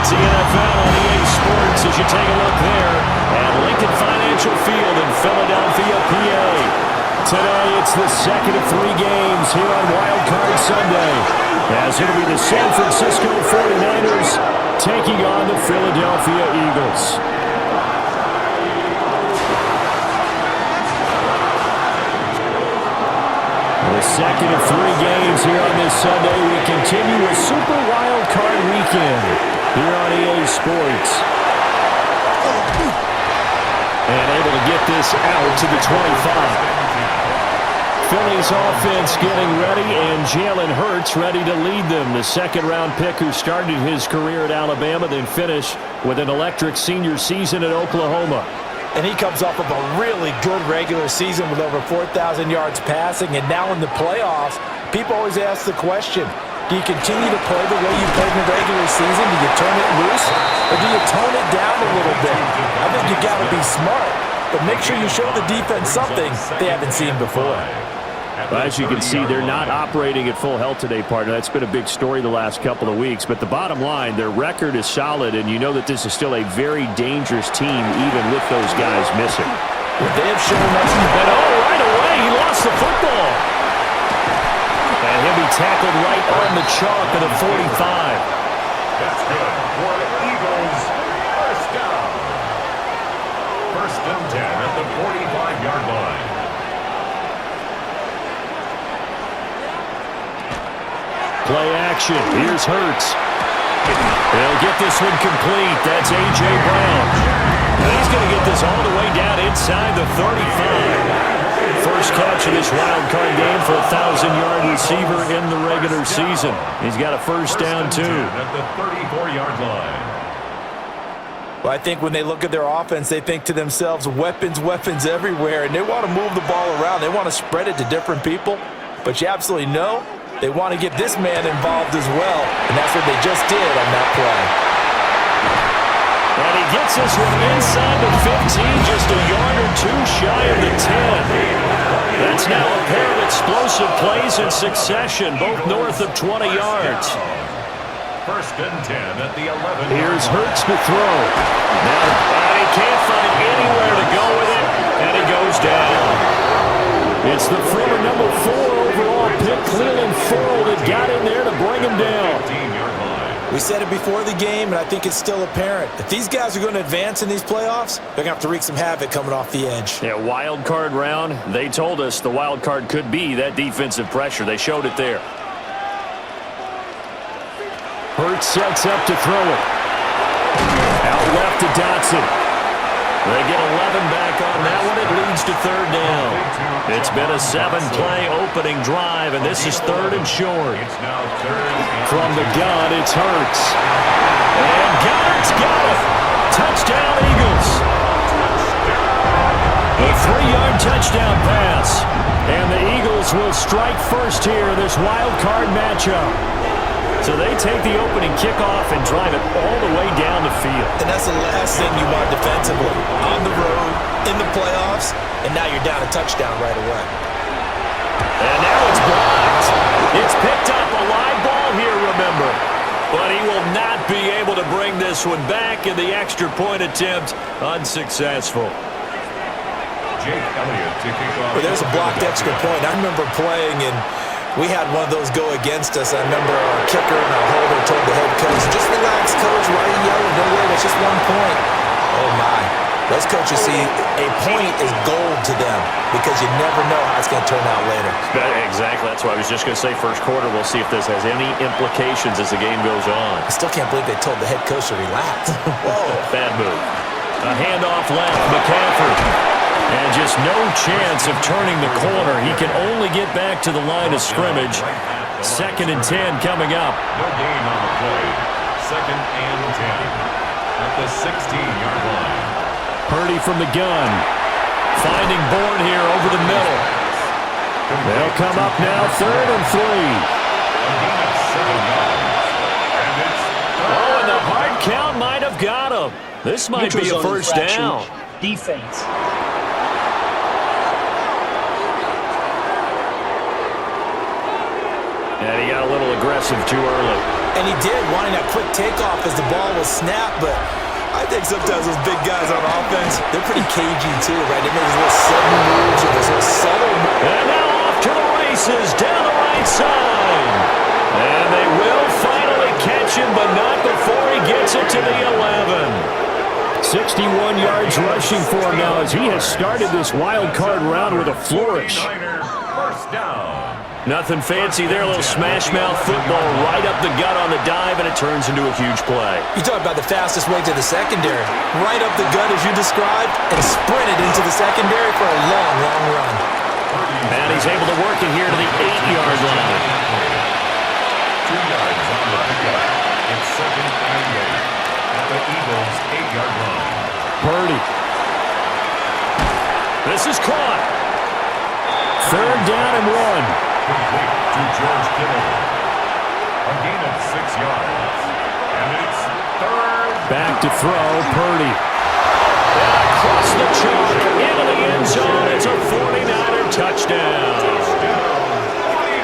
It's the NFL on EA Sports as you take a look there at Lincoln Financial Field in Philadelphia, PA. Today, it's the second of 3 games here on Wild Card Sunday, as it'll be the San Francisco 49ers taking on the Philadelphia Eagles. The second of 3 games here on this Sunday. We continue a Super Wild Card weekend here on EA Sports. And able to get this out to the 25. Philly's offense getting ready, and Jalen Hurts ready to lead them. The second-round pick who started his career at Alabama, then finished with an electric senior season at Oklahoma. And he comes off of a really good regular season with over 4,000 yards passing. And now in the playoffs, people always ask the question, do you continue to play the way you played in the regular season? Do you turn it loose? Or do you tone it down a little bit? I think you got to be smart, but make sure you show the defense something they haven't seen before. Well, as you can see, they're not operating at full health today, partner. That's been a big story the last couple of weeks. But the bottom line, their record is solid, and you know that this is still a very dangerous team, even with those guys missing. Well, they have shown us. And right away, he lost the football. And he'll be tackled right on the chalk at the 45. That's good for the Eagles. First down. First and 10 at the 45-yard line. Play action. Here's Hurts. They'll get this one complete. That's A.J. Brown. And he's going to get this all the way down inside the 35. First catch of this wild card game for a 1,000-yard receiver in the regular season. He's got a first down, too. At the 34-yard line. Well, I think when they look at their offense, they think to themselves, weapons, weapons everywhere, and they want to move the ball around. They want to spread it to different people. But you absolutely know they want to get this man involved as well, and that's what they just did on that play. And he gets this one inside the 15, just a yard or two shy of the 10. That's now a pair of explosive plays in succession, both north of 20 yards. First and 10 at the 11. Here's Hurts to throw. Now, he can't find anywhere to go with it, and he goes down. It's the former number 4 overall pick, Cleveland Farrell, that got in there to bring him down. We said it before the game, and I think it's still apparent. If these guys are going to advance in these playoffs, they're going to have to wreak some havoc coming off the edge. Yeah, wild card round. They told us the wild card could be that defensive pressure. They showed it there. Hurts sets up to throw it. Out left to Dotson. They get 11 back on that one. It leads to third down. It's been a 7-play opening drive, and this is third and short. From the gun, it's Hurts. And Goddard's got it. Touchdown, Eagles. A 3-yard touchdown pass. And the Eagles will strike first here in this wild card matchup. So they take the opening kickoff and drive it all the way down the field. And that's the last thing you want defensively. On the road, in the playoffs, and now you're down a touchdown right away. And now it's blocked. It's picked up a live ball here, remember. But he will not be able to bring this one back, and the extra point attempt unsuccessful. Jake Elliott to kick off. Well, there's a blocked extra point. I remember playing, and we had one of those go against us. I remember our kicker and our holder told the head coach, just relax, coach. Why are you yelling? Don't worry, it's just 1 point. Oh, my. Those coaches see a point is gold to them because you never know how it's going to turn out later. Exactly. That's why I was just going to say first quarter. We'll see if this has any implications as the game goes on. I still can't believe they told the head coach to relax. Whoa. Bad move. A handoff left. McCaffrey. And just no chance of turning the corner. He can only get back to the line of scrimmage. Second and 10 coming up. No gain on the play. Second and 10 at the 16-yard line. Purdy from the gun. Finding Bourne here over the middle. They'll come up now, third and 3. Oh, and the hard count might have got him. This might be a first down. Defense. And he got a little aggressive too early. And he did, wanting that quick takeoff as the ball was snapped, but I think sometimes those big guys on offense, they're pretty cagey too, right? They make those little sudden moves or those little subtle moves. And now off to the races down the right side. And they will finally catch him, but not before he gets it to the 11. 61 yards rushing for him now as he has started this wild card round with a flourish. First down. Nothing fancy there, a little smash-mouth football right up the gut on the dive, and it turns into a huge play. You talk about the fastest way to the secondary. Right up the gut as you described, and sprinted into the secondary for a long, long run. And he's able to work it here to the 8-yard line. 2 yards on the pickup. It's 2nd and 8 at the Eagles' 8-yard line. Purdy. This is caught. 3rd down and 1. Complete to George Kittle. A gain of 6 yards. And it's 3rd. Back to throw, Purdy. And across the chalk, into the end zone. It's a 49er touchdown.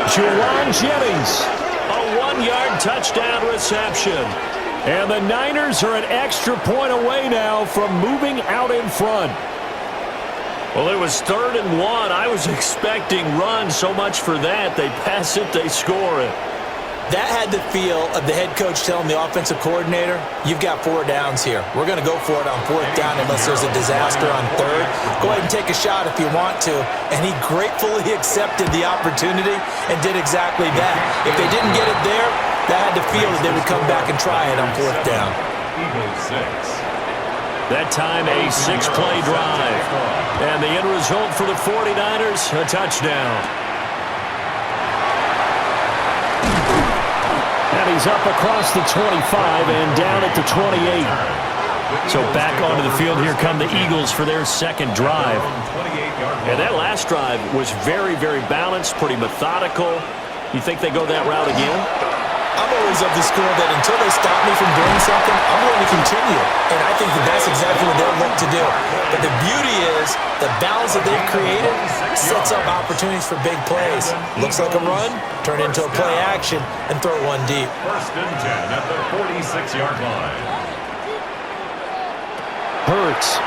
Juwan Jennings, a 1-yard touchdown reception. And the Niners are an extra point away now from moving out in front. Well, it was 3rd and 1. I was expecting run, so much for that. They pass it, they score it. That had the feel of the head coach telling the offensive coordinator, you've got 4 downs here. We're going to go for it on 4th down unless there's a disaster on 3rd. Go ahead and take a shot if you want to. And he gratefully accepted the opportunity and did exactly that. If they didn't get it there, that had the feel that they would come back and try it on 4th down. Eagles 6. That time a 6-play drive. And the end result for the 49ers, a touchdown. And he's up across the 25 and down at the 28. So back onto the field, here come the Eagles for their 2nd drive. And that last drive was very, very balanced, pretty methodical. You think they go that route again? I'm always of the school that until they stop me from doing something, I'm going to continue. And I think that that's exactly what they'll look to do. But the beauty is the balance that they've created sets up opportunities for big plays. Looks like a run, turn into a play action, and throw one deep. 1st and 10 at the 46-yard line. Hurts.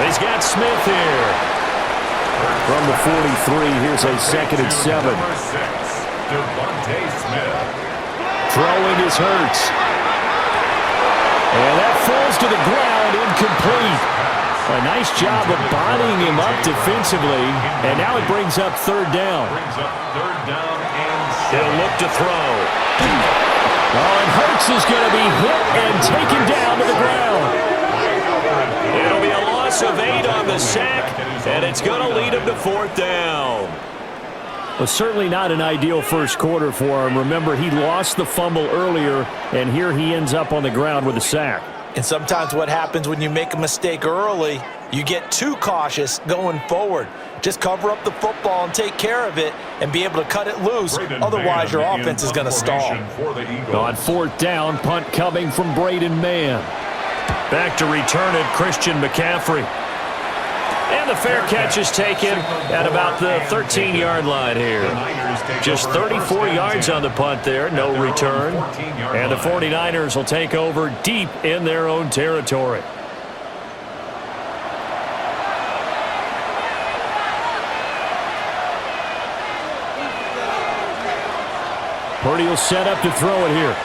He's got Smith here. From the 43, here's a 2nd and 7. Number 6. Devontae Smith. Throwing is Hurts. And that falls to the ground, incomplete. A nice job of bodying him up defensively. And now it brings up 3rd down. Brings up 3rd down and 6. He'll look to throw. Oh, and Hurts is going to be hit and taken down to the ground. It'll be a loss of 8 on the sack, and it's going to lead him to 4th down. Well, certainly not an ideal first quarter for him. Remember, he lost the fumble earlier, and here he ends up on the ground with a sack. And sometimes what happens when you make a mistake early, you get too cautious going forward. Just cover up the football and take care of it and be able to cut it loose. Otherwise, your offense is going to stall. On 4th down, punt coming from Braden Mann. Back to return it, Christian McCaffrey. And the fair catch is taken at about the 13-yard line here. Just 34 yards on the punt there, no return. And the 49ers will take over deep in their own territory. Purdy will set up to throw it here.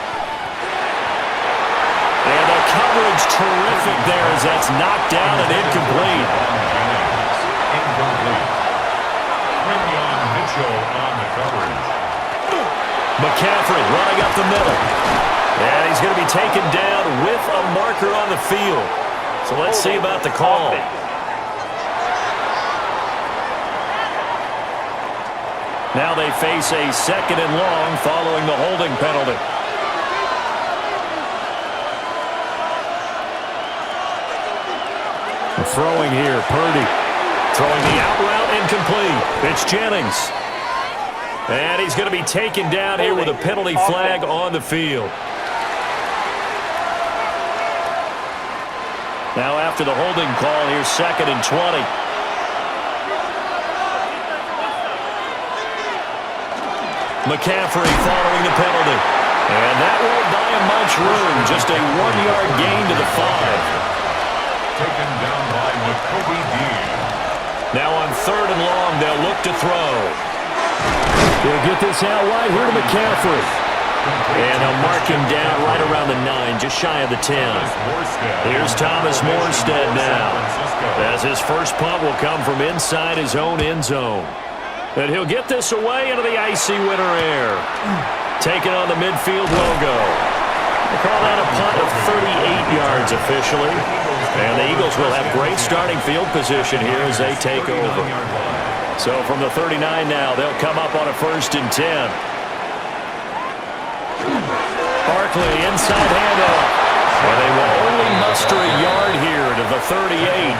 And the coverage terrific there as that's knocked down and incomplete. McCaffrey running up the middle. And he's going to be taken down with a marker on the field. So let's see about the call. Now they face a 2nd and long following the holding penalty. Throwing here, Purdy. Throwing the out route incomplete. It's Jennings. And he's going to be taken down here with a penalty flag on the field. Now after the holding call, here's 2nd and 20. McCaffrey following the penalty. And that won't buy him much room. Just a 1-yard gain to the 5. Taken down by McCoby Dean. Now on 3rd and long, they'll look to throw. They'll get this out wide here to McCaffrey. And they'll mark him down right around the 9, just shy of the 10. Here's Thomas Morstead now, as his first punt will come from inside his own end zone. And he'll get this away into the icy winter air. Taking on the midfield logo. We'll call that a punt of 38 yards officially. And the Eagles will have great starting field position here as they take over. So from the 39 now, they'll come up on a 1st and 10. Barkley inside handoff. And they will only muster a yard here to the 38.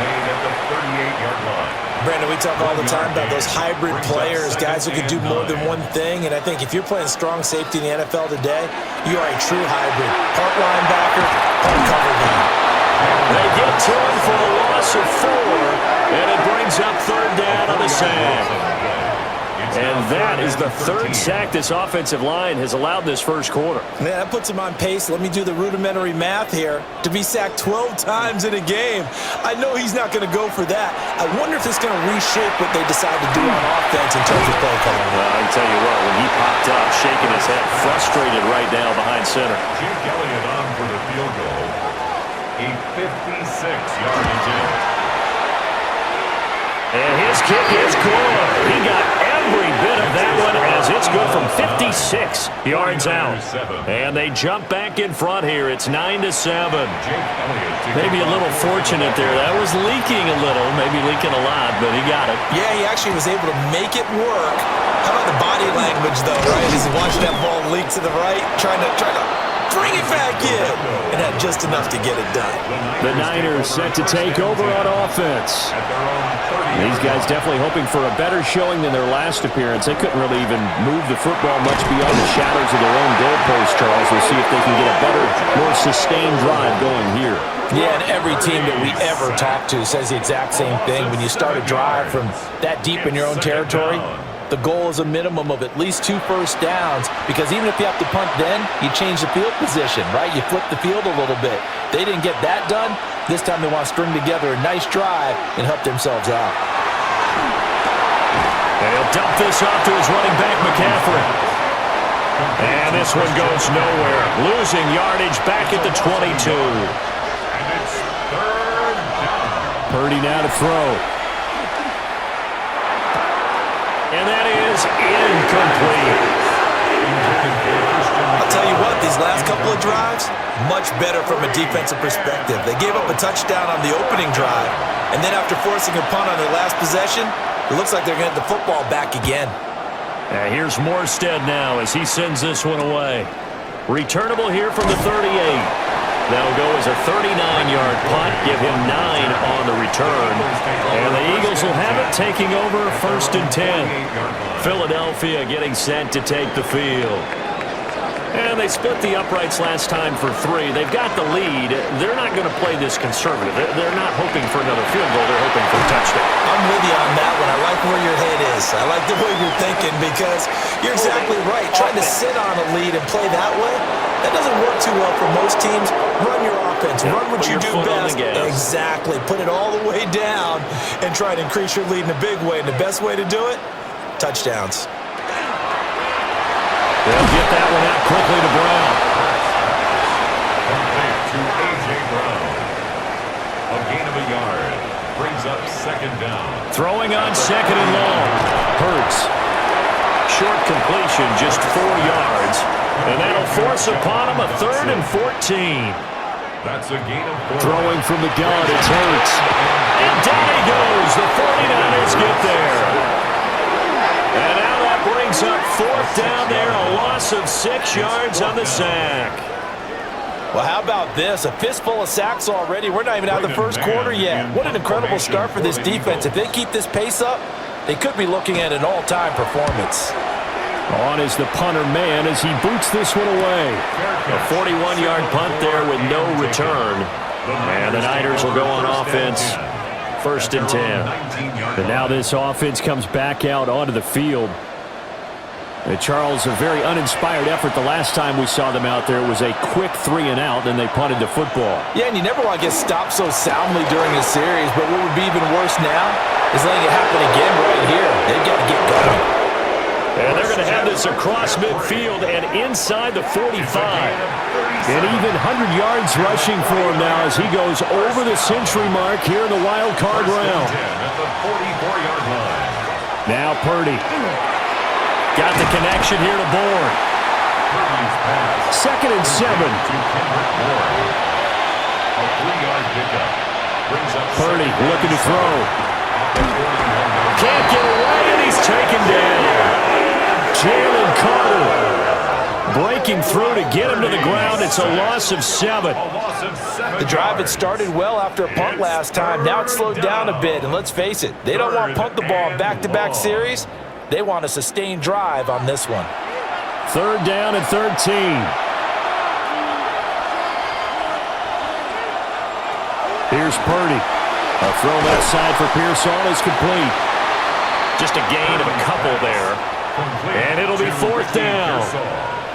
Brandon, we talk all the time about those hybrid players, guys who can do more than one thing. And I think if you're playing strong safety in the NFL today, you are a true hybrid. Part linebacker, part cover guy. They get to him for a loss of 4, and it brings up 3rd down on the sack. And that is the 3rd sack this offensive line has allowed this first quarter. Man, that puts him on pace. Let me do the rudimentary math here. To be sacked 12 times in a game, I know he's not going to go for that. I wonder if it's going to reshape what they decide to do on offense in terms of play calling. Well, I can tell you what, when he popped up, shaking his head, frustrated right now behind center. Jake Elliott on for the field goal. A 56-yard attempt. And his kick is good. He got every bit of that one as it's good from 56 yards out. And they jump back in front here. It's 9-7. Maybe a little fortunate there. That was leaking a little, maybe leaking a lot, but he got it. Yeah, he actually was able to make it work. How about the body language, though, right? As he watched that ball leak to the right, trying to bring it back in, and had just enough to get it done. The Niners set to take over on offense. These guys definitely hoping for a better showing than their last appearance. They couldn't really even move the football much beyond the shadows of their own goalpost, Charles. We'll see if they can get a better, more sustained drive going here. Yeah, and every team that we ever talk to says the exact same thing. When you start a drive from that deep in your own territory, the goal is a minimum of at least 2 first downs, because even if you have to punt then, you change the field position, right? You flip the field a little bit. They didn't get that done. This time they want to string together a nice drive and help themselves out. And he'll dump this off to his running back, McCaffrey. And this one goes nowhere. Losing yardage back at the 22. And it's 3rd down. Purdy now to throw. And that is incomplete. I'll tell you what, these last couple of drives, much better from a defensive perspective. They gave up a touchdown on the opening drive, and then after forcing a punt on their last possession, it looks like they're going to get the football back again. Here's Morstead now as he sends this one away. Returnable here from the 38. That'll go as a 39-yard punt, give him 9 on the return. And the Eagles will have it taking over 1st and 10. Philadelphia getting set to take the field. And they split the uprights last time for 3. They've got the lead. They're not going to play this conservative. They're not hoping for another field goal. They're hoping for a touchdown. I'm with you on that one. I like where your head is. I like the way you're thinking, because you're exactly right. Trying to sit on a lead and play that way, that doesn't work too well for most teams. Run your offense. Run what you do best. Exactly. Put it all the way down and try to increase your lead in a big way. And the best way to do it, touchdowns. They'll get that one out quickly to Brown. To A.J. Brown. A gain of a yard. Brings up 2nd down. Throwing on 2nd and long. Hurts. Short completion, just 4 yards. And that'll force upon him a 3rd and 14. That's a gain of 4. Throwing from the gun, it's Hurts. And down he goes. The 49ers get there. And now that brings up 4th down there, a loss of 6 yards on the sack. Well, how about this? A fistful of sacks already. We're not even out of the first quarter yet. What an incredible start for this defense. If they keep this pace up, they could be looking at an all-time performance. On is the punter man as he boots this one away. A 41-yard punt there with no return. And the Niners will go on offense. 1st and 10. And now this offense comes back out onto the field. Charles, a very uninspired effort the last time we saw them out there. It was a quick 3 and out, and they punted the football. Yeah, and you never want to get stopped so soundly during a series, but what would be even worse now is letting it happen again right here. They've got to get going. And they're going to have this across midfield and inside the 45. And even 100 yards rushing for him now as he goes over the century mark here in the wild card round. At the 44-yard line. Now Purdy. Got the connection here to Bourne. Second and 7. Purdy looking to throw. Can't get away, and he's taken down. Jalen Carter breaking through to get him to the ground. It's a loss of 7. The drive had started well after a punt last time. Now it's slowed down a bit, and let's face it, they don't want to punt the ball in back-to-back series. They want a sustained drive on this one. Third down and 13. Here's Purdy. A throw left side for Pearsall is complete. Just a gain of a couple there. And it'll be 4th down.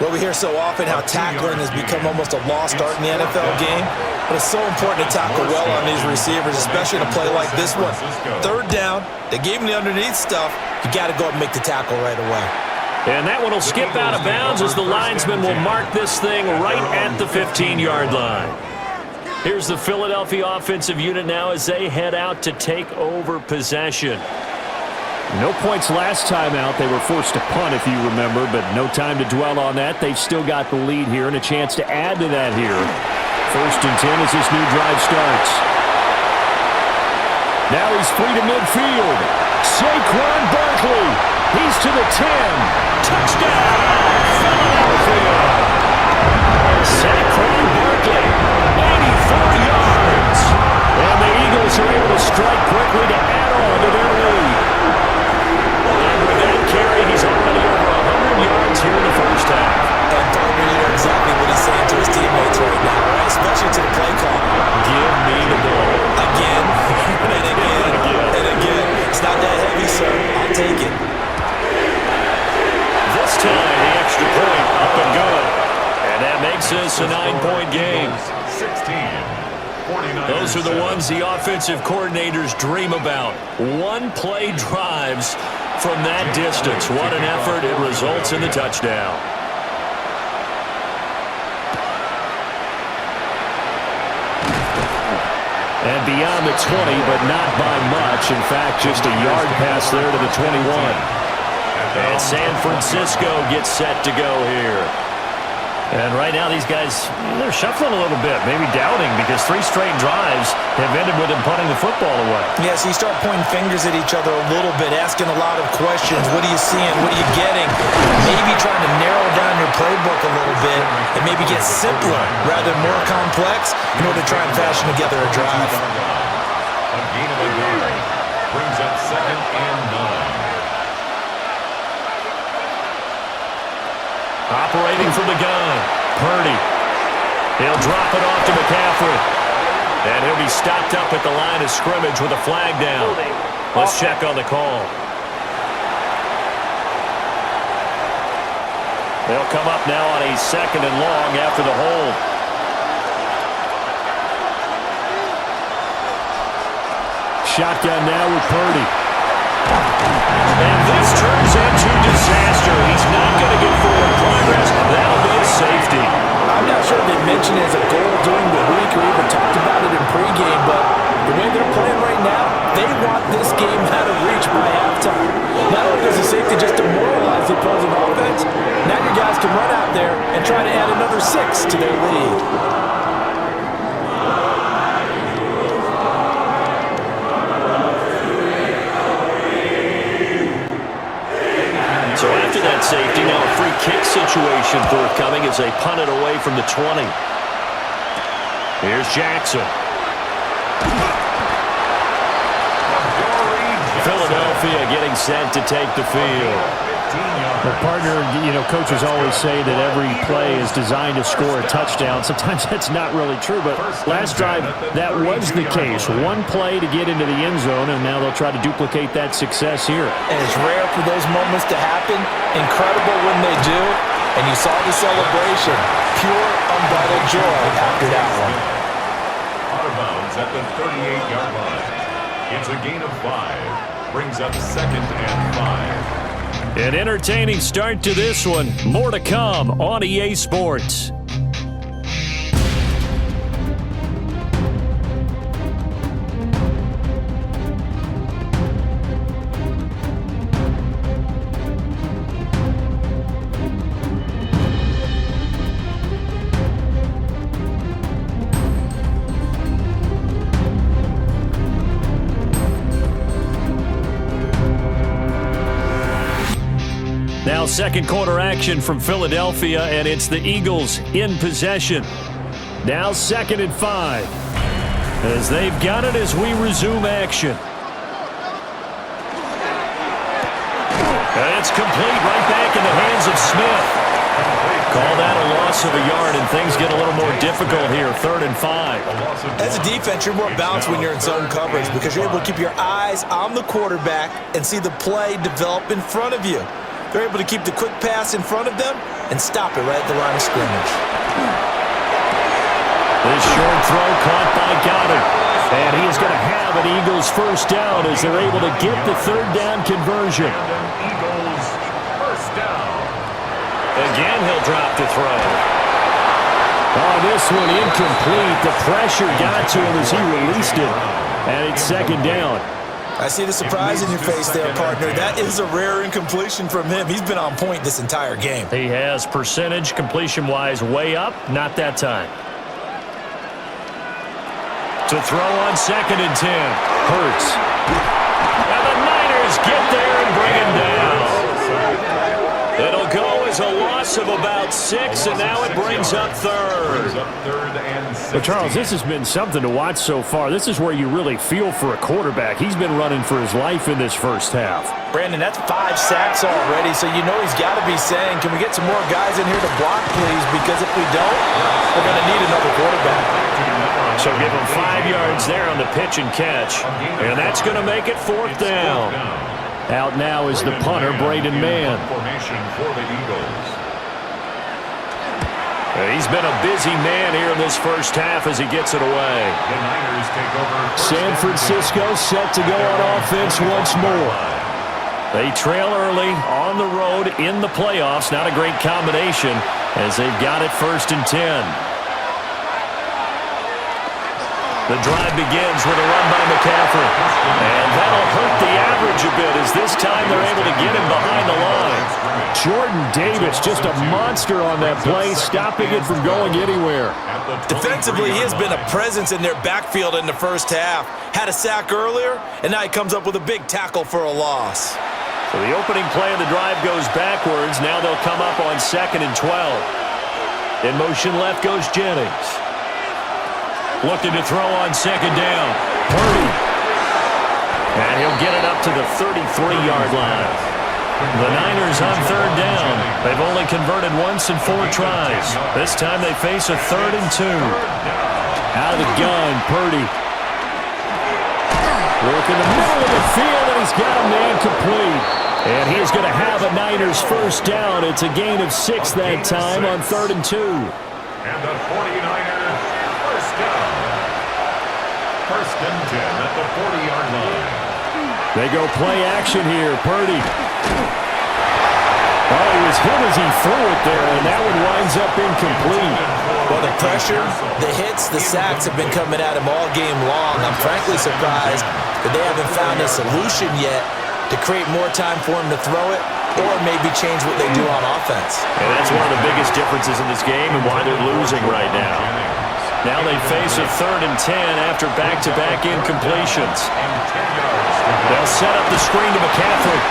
Well, we hear so often how tackling has become almost a lost art in the NFL game, but it's so important to tackle well on these receivers, especially in a play like this one. Third down, they gave him the underneath stuff. You got to go up and make the tackle right away. And that one will skip out of bounds as the linesman will mark this thing right at the 15-yard line. Here's the Philadelphia offensive unit now as they head out to take over possession. No points last time out. They were forced to punt, if you remember, but no time to dwell on that. They've still got the lead here and a chance to add to that here. 1st and 10 as this new drive starts. Now he's free to midfield. Saquon Barkley. He's to the 10. Touchdown, Philadelphia. Saquon Barkley, 84 yards. And the Eagles are able to strike quickly to add on to their lead. And with that carry, he's already over 100 yards here in the first half. And Darby, you know exactly what he's saying to his teammates right now, right? Especially to the play call. Give me the ball. Again, and again, and again. It's not that heavy, sir. I'll take it. This time, the extra point up and good. And that makes this a 9-point game. 16. Those are the ones the offensive coordinators dream about. One-play drives from that distance. What an effort. It results in the touchdown. And beyond the 20, but not by much. In fact, just a yard pass there to the 21. And San Francisco gets set to go here. And right now, these guys, they're shuffling a little bit, maybe doubting, because 3 straight drives have ended with them punting the football away. Yeah, so you start pointing fingers at each other a little bit, asking a lot of questions. What are you seeing? What are you getting? Maybe trying to narrow down your playbook a little bit and maybe get simpler rather than more complex in order to try and fashion together a drive. A gain of a yard brings up 2nd and 9. Operating from the gun, Purdy. He'll drop it off to McCaffrey. And he'll be stopped up at the line of scrimmage with a flag down. Let's check on the call. They'll come up now on a 2nd and long after the hold. Shotgun now with Purdy. And this turns into disaster. He's not going to get forward progress. That'll be a safety. I'm not sure they mentioned it as a goal during the week or even talked about it in pregame, but the way they're playing right now, they want this game out of reach by halftime. Not only does the safety just demoralize the opposing offense, now your guys can run out there and try to add another 6 to their lead. So after that safety, now a free kick situation forthcoming as they punt it away from the 20. Here's Jackson. Philadelphia getting set to take the field. yards. Well, partner, coaches always say that every play is designed to score a touchdown. Sometimes that's not really true, but last drive, that was the case. One play to get into the end zone, and now they'll try to duplicate that success here. And it's rare for those moments to happen. Incredible when they do. And you saw the celebration. Pure, unbridled joy after that one. Out of bounds at the 38-yard line. It's a gain of 5. Brings up 2nd and 5. An entertaining start to this one. More to come on EA Sports. Now second quarter action from Philadelphia, and it's the Eagles in possession. Now 2nd and 5. As they've got it as we resume action. And it's complete right back in the hands of Smith. Call that a loss of a yard, and things get a little more difficult here. 3rd and 5. As a defense, you're more balanced when you're in zone coverage because you're able to keep your eyes on the quarterback and see the play develop in front of you. They're able to keep the quick pass in front of them and stop it right at the line of scrimmage. This short throw caught by Goddard. And he is going to have an Eagles first down as they're able to get the 3rd down conversion. Eagles first down. Again, he'll drop to throw. Oh, this one incomplete. The pressure got to him as he released it. And it's 2nd down. I see the surprise in your face there, partner. That is a rare incompletion from him. He's been on point this entire game. He has percentage completion-wise way up. Not that time. To throw on 2nd and 10. Hurts. And the Niners get there and bring him down. It'll go as a loss of about 6, and now it brings up 3rd. But, Charles, this has been something to watch so far. This is where you really feel for a quarterback. He's been running for his life in this first half. Brandon, that's 5 sacks already, so you know he's got to be saying, can we get some more guys in here to block, please? Because if we don't, we're going to need another quarterback. So give him 5 yards there on the pitch and catch. And that's going to make it 4th down. Out now is the punter, Braden Mann. Formation for the Eagles. He's been a busy man here in this first half as he gets it away. The Niners take over. San Francisco set to go on offense once more. They trail early on the road in the playoffs. Not a great combination as they've got it 1st and 10. The drive begins with a run by McCaffrey. And that'll hurt the average a bit as this time they're able to get him behind the line. Jordan Davis, just a monster on that play, stopping it from going anywhere. Defensively, he has been a presence in their backfield in the first half. Had a sack earlier, and now he comes up with a big tackle for a loss. So the opening play of the drive goes backwards. Now they'll come up on 2nd and 12. In motion left goes Jennings. Looking to throw on 2nd down. Purdy. And he'll get it up to the 33-yard line. The Niners on 3rd down. They've only converted once in 4 tries. This time they face a 3rd and 2. Out of the gun, Purdy. Work in the middle of the field, and he's got a man complete. And he's going to have a Niners first down. It's a gain of 6 that time on 3rd and 2. And the 49ers first down. 1st and 10 at the 40-yard line. They go play action here. Purdy. Oh, he was hit as he threw it there, and that one winds up incomplete. Well, the pressure, the hits, the sacks have been coming at him all game long. I'm frankly surprised that they haven't found a solution yet to create more time for him to throw it or maybe change what they do on offense. And that's one of the biggest differences in this game and why they're losing right now. Now they face a 3rd and 10 after back-to-back incompletions. They'll set up the screen to McCaffrey.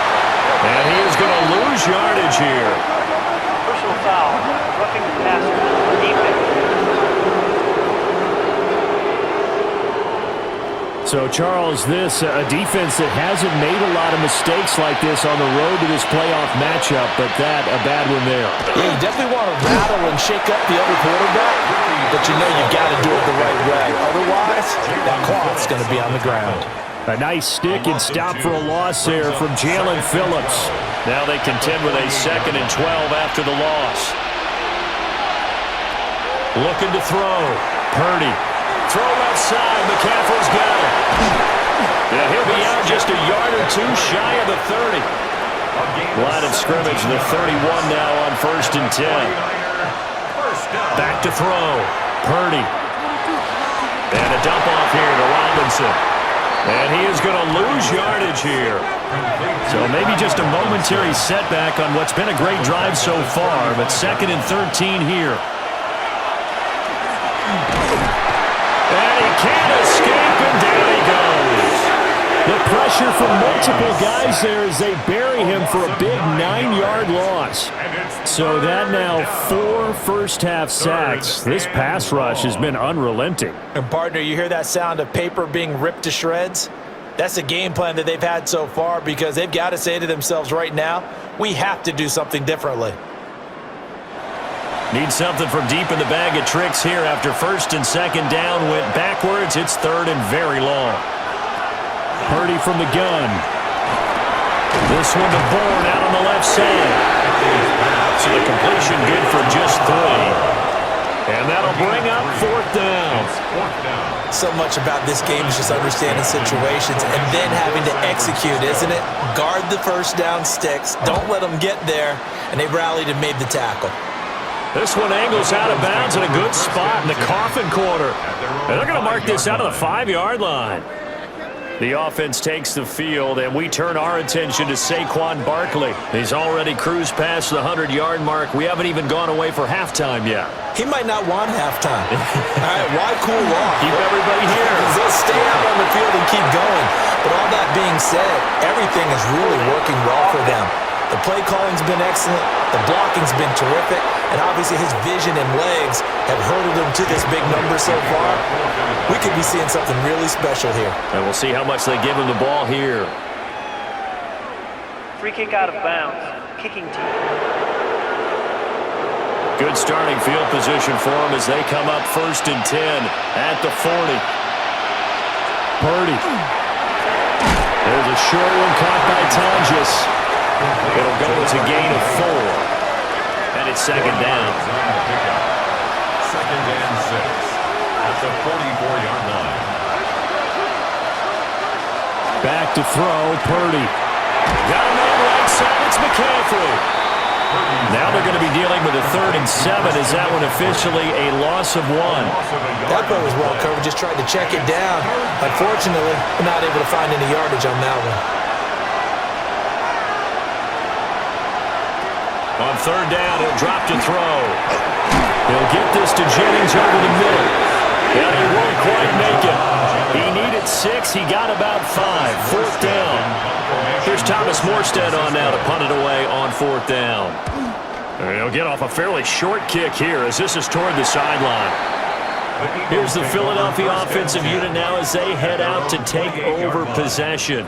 And he is going to lose yardage here. Personal foul, roughing the passer, defense. So, Charles, this a defense that hasn't made a lot of mistakes like this on the road to this playoff matchup, but that a bad one there. Yeah, you definitely want to rattle and shake up the other quarterback, but you know you've got to do it the right way. Otherwise, that cloth's going to be on the ground. A nice stick and stop for a loss there from Jalen Phillips. Now they contend with a 2nd and 12 after the loss. Looking to throw. Purdy. Throw left side. McCaffrey's got it. Yeah, he'll be out just a yard or two shy of the 30. Line of scrimmage, the 31 now on 1st and 10. Back to throw. Purdy. And a dump off here to Robinson. And he is going to lose yardage here. So maybe just a momentary setback on what's been a great drive so far, but 2nd and 13 here. And he can't escape, and down he goes. The pressure from multiple guys there as they bury him for a big 9-yard loss. So that now 4 first-half sacks. This pass rush has been unrelenting. And, partner, you hear that sound of paper being ripped to shreds? That's a game plan that they've had so far because they've got to say to themselves right now, we have to do something differently. Need something from deep in the bag of tricks here after 1st and 2nd down. Went backwards. It's 3rd and very long. Purdy from the gun. This one to Bourne out on the left side. So the completion good for just 3. And that'll bring up 4th down. So much about this game is just understanding situations and then having to execute, isn't it? Guard the first down sticks. Don't let them get there. And they rallied and made the tackle. This one angles out of bounds in a good spot in the coffin corner. And they're going to mark this out of the 5-yard line. The offense takes the field, and we turn our attention to Saquon Barkley. He's already cruised past the 100-yard mark. We haven't even gone away for halftime yet. He might not want halftime. All right, why cool off? Keep everybody here. They'll stay out on the field and keep going. But all that being said, everything is really working well for them. The play calling's been excellent. The blocking's been terrific. And obviously his vision and legs have herded him to this big number so far. We could be seeing something really special here. And we'll see how much they give him the ball here. Free kick out of bounds. Kicking team. Good starting field position for them as they come up 1st and 10 at the 40. Purdy. There's a short one caught by Tonjes. It'll go as a gain of 4. And it's 2nd down. 2nd and 6 at the 44-yard line. Back to throw, Purdy. Got a man right side, it's McCaffrey. Now they're going to be dealing with a 3rd and 7. Is that one officially a loss of 1? That play was well covered, just tried to check it down. Unfortunately, we're not able to find any yardage on that one. On 3rd down, he'll drop to throw. He'll get this to Jennings over the middle. And he won't quite make it. He needed 6. He got about 5. 4th down. Here's Thomas Morstead on now to punt it away on 4th down. And he'll get off a fairly short kick here as this is toward the sideline. Here's the Philadelphia offensive unit now as they head out to take over possession.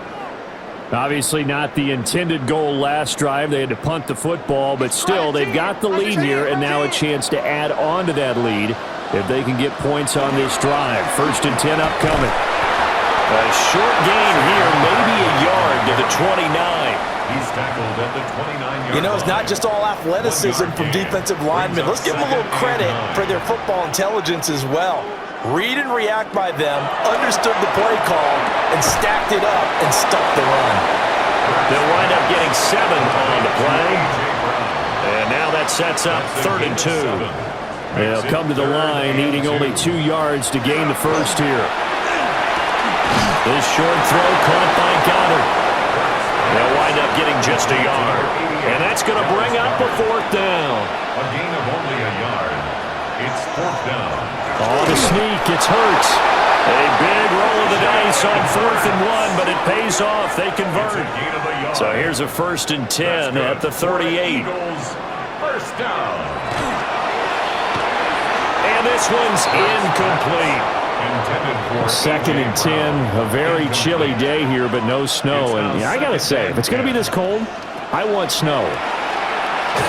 Obviously not the intended goal last drive. They had to punt the football, but still they've got the lead here and now a chance to add on to that lead if they can get points on this drive. 1st and 10 upcoming. A short gain here, maybe a yard to the 29. He's tackled at the 29-yard line. You know, it's not just all athleticism from defensive linemen. Let's give them a little credit for their football intelligence as well. Read and react by them, understood the play call, and stacked it up and stuffed the run. They'll wind up getting 7 on the play. And now that sets up 3rd and 2. They'll come to the line needing only 2 yards to gain the first here. This short throw caught by Goddard. They'll wind up getting just a yard. And that's going to bring up a 4th down. A gain of only a yard. It's 4th down. Oh, the sneak, it's Hurts. A big roll of the dice on 4th and 1, but it pays off. They convert. So here's a 1st and 10 at the 38. First down. And this one's incomplete. Intended for Second and 10, a very chilly day here, but no snow. And yeah, I got to say, if it's going to be this cold, I want snow.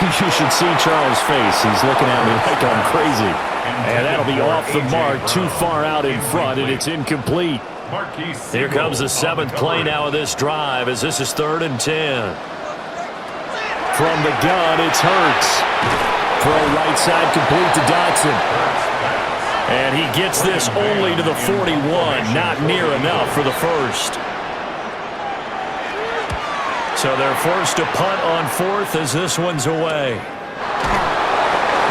You should see Charles' face. He's looking at me like I'm crazy. And that'll be off the mark, too far out in front, and it's incomplete. Here comes the seventh play now of this drive as this is 3rd and 10. From the gun, it's Hurts. Throw right side complete to Dotson. And he gets this only to the 41, not near enough for the first. So they're forced to punt on 4th as this one's away.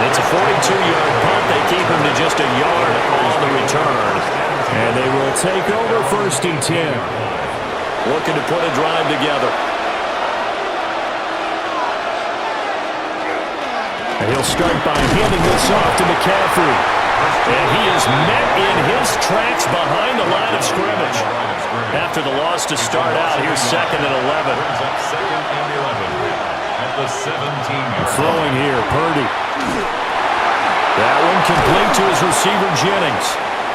It's a 42-yard punt. They keep him to just a yard on the return. And they will take over 1st and 10. Looking to put a drive together. And he'll start by handing this off to McCaffrey. And he is met in his tracks behind the line of scrimmage. After the loss to start out, here's 2nd and 11. At the 17-yard throwing here, Purdy. That one complete to his receiver, Jennings.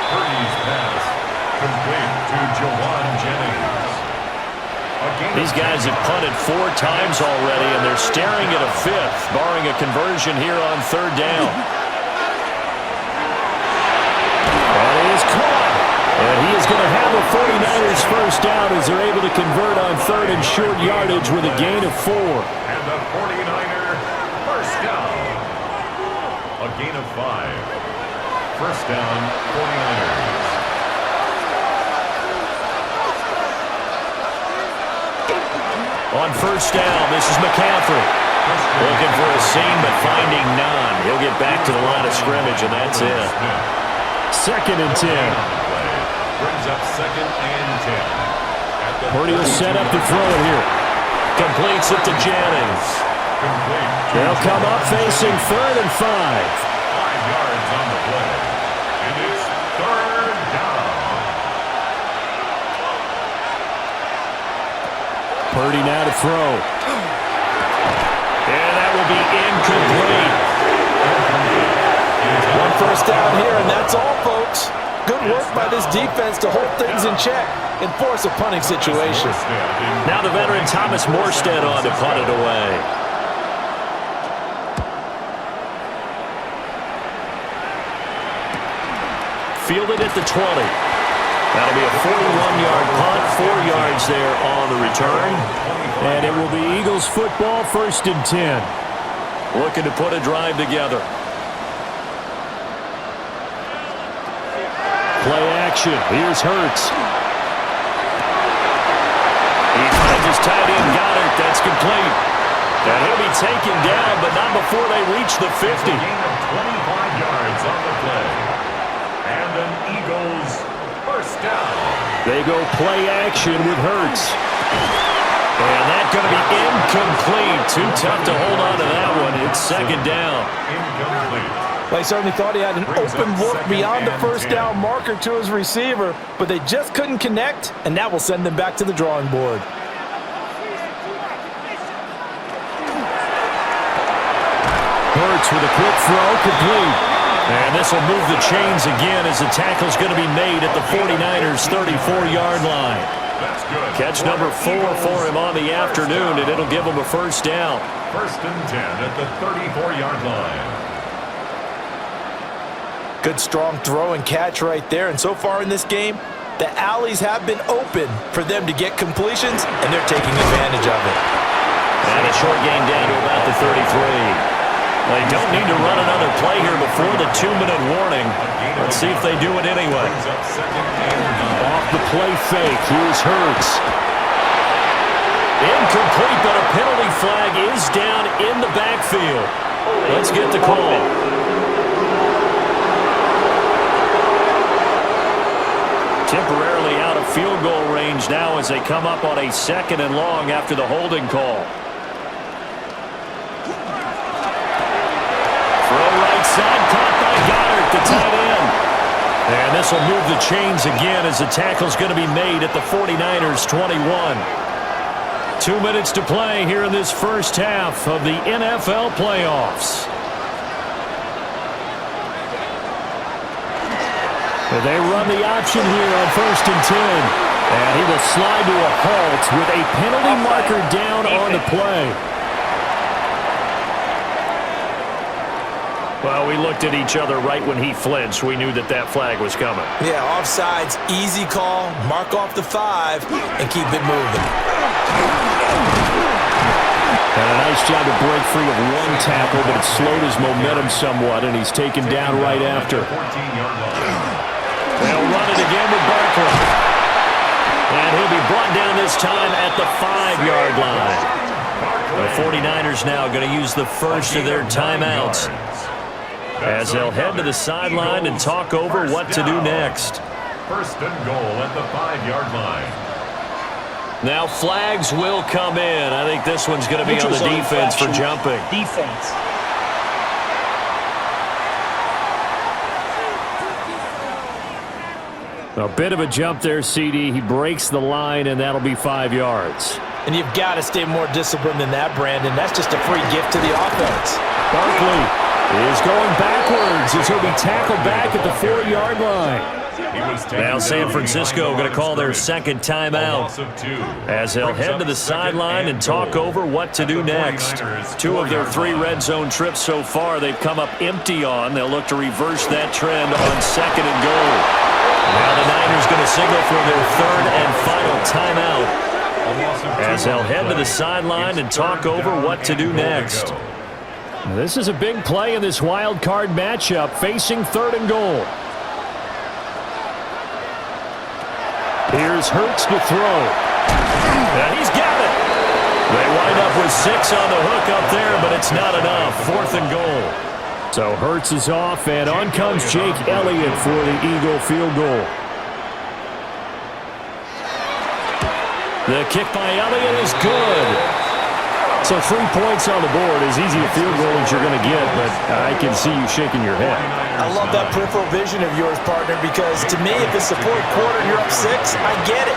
Purdy's pass complete to Jawan Jennings. These guys have punted 4 times already, and they're staring at a 5th, barring a conversion here on 3rd down. And he is caught. And he is going to have the 49ers first down as they're able to convert on 3rd and short yardage with a gain of 4. And the 49er first down. A gain of 5. First down, 49ers. On first down, this is McCaffrey. Looking for a seam, but finding none. He'll get back to the line of scrimmage, and that's it. 2nd and 10. Brings up 2nd and 10. Purdy will set up to throw it here. Completes it to Jennings. They'll come up facing 3rd and 5. 5 yards on the play. And it's 3rd down. Purdy now to throw. And that will be incomplete. One first down here, and that's all, folks. Good work by this defense to hold things in check and force a punting situation. Now the veteran Thomas Morstead on to punt it away. Fielded at the 20. That'll be a 41-yard punt, 4 yards there on the return. And it will be Eagles football, 1st and 10. Looking to put a drive together. Play action. Here's Hurts. He finds his tight end, Goddard. That's complete. And he'll be taken down, but not before they reach the 50. A gain of 25 yards on the play. And an Eagles first down. They go play action with Hurts. And that's going to be incomplete. Too tough to hold on to that one. It's 2nd down. Incomplete. They certainly thought he had an open look beyond the first down marker to his receiver, but they just couldn't connect, and that will send them back to the drawing board. Hurts with a quick throw, complete. And this will move the chains again as the tackle's going to be made at the 49ers' 34-yard line. That's good. Catch number 4 for him on the afternoon, and it'll give him a first down. 1st and 10 at the 34-yard line. Good strong throw and catch right there, and so far in this game, the alleys have been open for them to get completions, and they're taking advantage of it. And a short gain down to about the 33. They don't need to run another play here before the 2-minute warning. Let's see if they do it anyway. Off the play fake, here's Hurts. Incomplete, but a penalty flag is down in the backfield. Let's get the call. Temporarily out of field goal range now as they come up on a 2nd and long after the holding call. Side caught by Goddard, the tight end. And this will move the chains again as the tackle's going to be made at the 49ers' 21. 2 minutes to play here in this first half of the NFL playoffs. They run the option here on 1st and 10. And he will slide to a halt with a penalty marker down on the play. Well, we looked at each other right when he flinched. We knew that that flag was coming. Yeah, offsides, easy call. Mark off the 5 and keep it moving. And a nice job to break free of one tackle, but it slowed his momentum somewhat, and he's taken down right after. They'll run it again with Barkley. And he'll be brought down this time at the 5-yard line. The 49ers now going to use the first of their timeouts as they'll head to the sideline and talk over what to do next. 1st and goal at the 5-yard line. Now flags will come in. I think this one's going to be on the defense for jumping. Defense. A bit of a jump there, CD. He breaks the line, and that'll be 5 yards. And you've got to stay more disciplined than that, Brandon. That's just a free gift to the offense. Barkley is going backwards as he'll be tackled back at the 4-yard line. Now San Francisco going to call their second timeout as they'll head to the sideline and talk over what to do next. 2 of their 3 red zone trips so far they've come up empty on. They'll look to reverse that trend on 2nd and goal. Now the Niners going to signal for their 3rd and final timeout as they'll head to the sideline and talk over what to do next. This is a big play in this wild card matchup facing 3rd and goal. Here's Hurts to throw. And he's got it. They wind up with 6 on the hook up there, but it's not enough. 4th and goal. So Hurts is off, and on comes Jake Elliott for the Eagle field goal. The kick by Elliott is good. So 3 points on the board, as easy a field goal as you're going to get, but I can see you shaking your head. I love that peripheral vision of yours, partner, because to me, if it's the 4th quarter and you're up 6, I get it.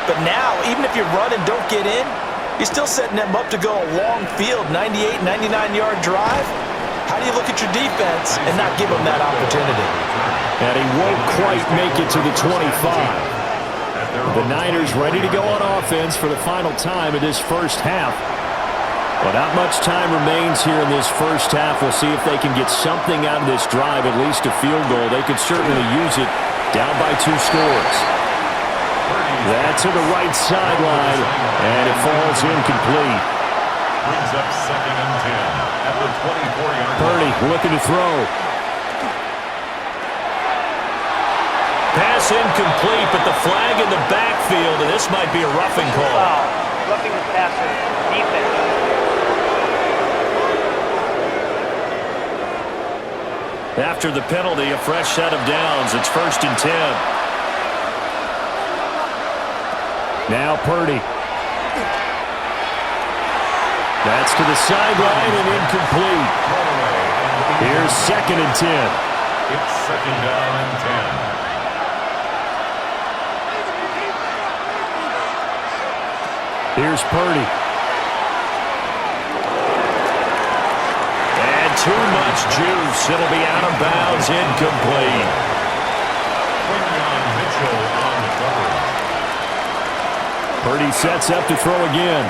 But now, even if you run and don't get in, you're still setting them up to go a long field, 98, 99-yard drive. How do you look at your defense and not give them that opportunity? And he won't quite make it to the 25. The Niners ready to go on offense for the final time of this first half. But not much time remains here in this first half. We'll see if they can get something out of this drive, at least a field goal. They could certainly use it down by 2 scores. That's to the right sideline, and it falls incomplete. Brings up 2nd and 10 at the 24-yard line. Purdy looking to throw. Pass incomplete, but the flag in the backfield, and this might be a roughing call. Foul. Roughing the passer. Defense. After the penalty, a fresh set of downs. It's 1st and 10. Now Purdy. That's to the sideline and incomplete. Here's 2nd and 10. It's 2nd down and 10. Here's Purdy. Too much juice. It'll be out of bounds, incomplete. Mitchell on the coverage. Purdy sets up to throw again.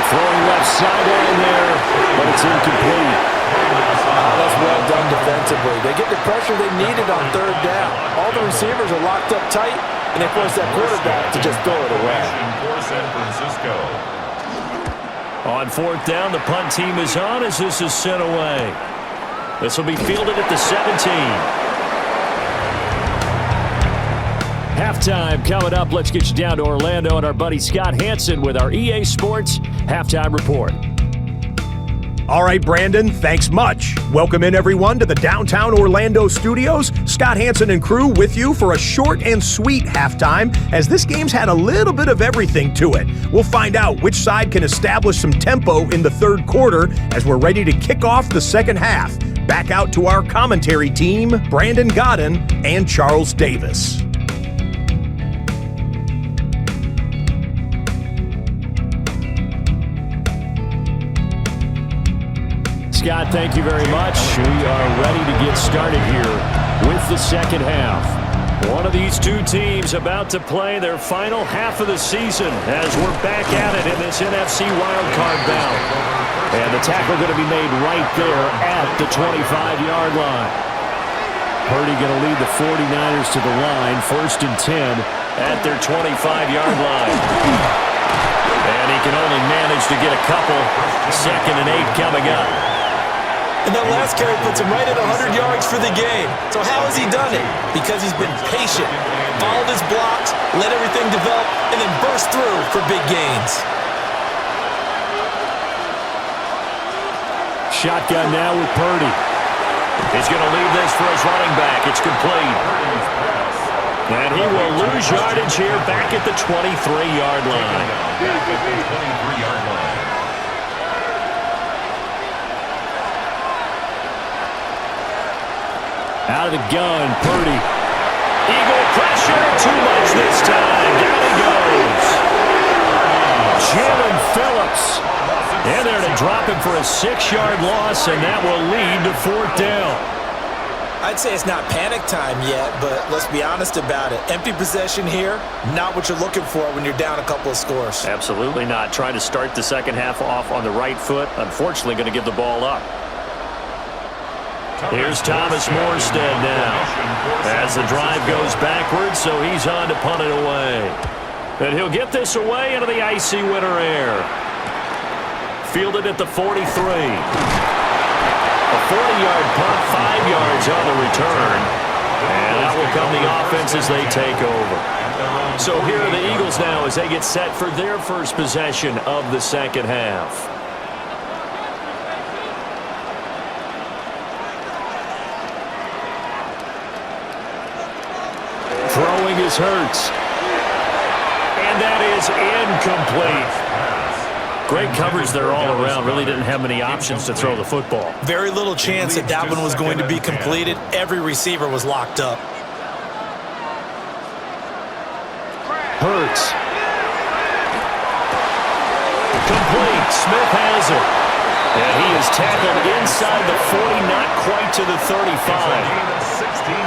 Throwing left sideline there, but it's incomplete. That's well done defensively. They get the pressure they needed on 3rd down. All the receivers are locked up tight, and they force that quarterback to just throw it away. For San Francisco. On 4th down, the punt team is on as this is sent away. This will be fielded at the 17. Halftime coming up. Let's get you down to Orlando and our buddy Scott Hansen with our EA Sports Halftime Report. All right, Brandon, thanks much. Welcome in, everyone, to the downtown Orlando studios. Scott Hansen and crew with you for a short and sweet halftime, as this game's had a little bit of everything to it. We'll find out which side can establish some tempo in the 3rd quarter as we're ready to kick off the 2nd half. Back out to our commentary team, Brandon Godden and Charles Davis. Scott, thank you very much. We are ready to get started here with the second half. One of these two teams about to play their final half of the season as we're back at it in this NFC wildcard bout. And the tackle going to be made right there at the 25-yard line. Purdy going to lead the 49ers to the line, 1st and 10 at their 25-yard line. And he can only manage to get a couple. 2nd and 8 coming up. And that last carry puts him right at 100 yards for the game. So how has he done it? Because he's been patient, followed his blocks, let everything develop, and then burst through for big gains. Shotgun now with Purdy. He's going to leave this for his running back. It's complete. And he will lose yardage here back at the 23-yard line. Out of the gun, Purdy. Eagle pressure, too much this time. Down he goes. Jalen Phillips. And they're to drop him for a 6-yard loss, and that will lead to 4th down. I'd say it's not panic time yet, but let's be honest about it. Empty possession here, not what you're looking for when you're down a couple of scores. Absolutely not. Trying to start the second half off on the right foot. Unfortunately, going to give the ball up. Here's Thomas Morstead now as the drive goes backwards, so he's on to punt it away. And he'll get this away into the icy winter air. Fielded at the 43. A 40-yard punt, 5 yards on the return. And that will come the offense as they take over. So here are the Eagles now as they get set for their first possession of the second half. Throwing is Hurts. And that is incomplete. Great coverage there all around. Really didn't have many options to throw the football. Very little chance that one was going to be completed. Every receiver was locked up. Hurts. Complete. Smith has it. And he is tackled inside the 40, not quite to the 35.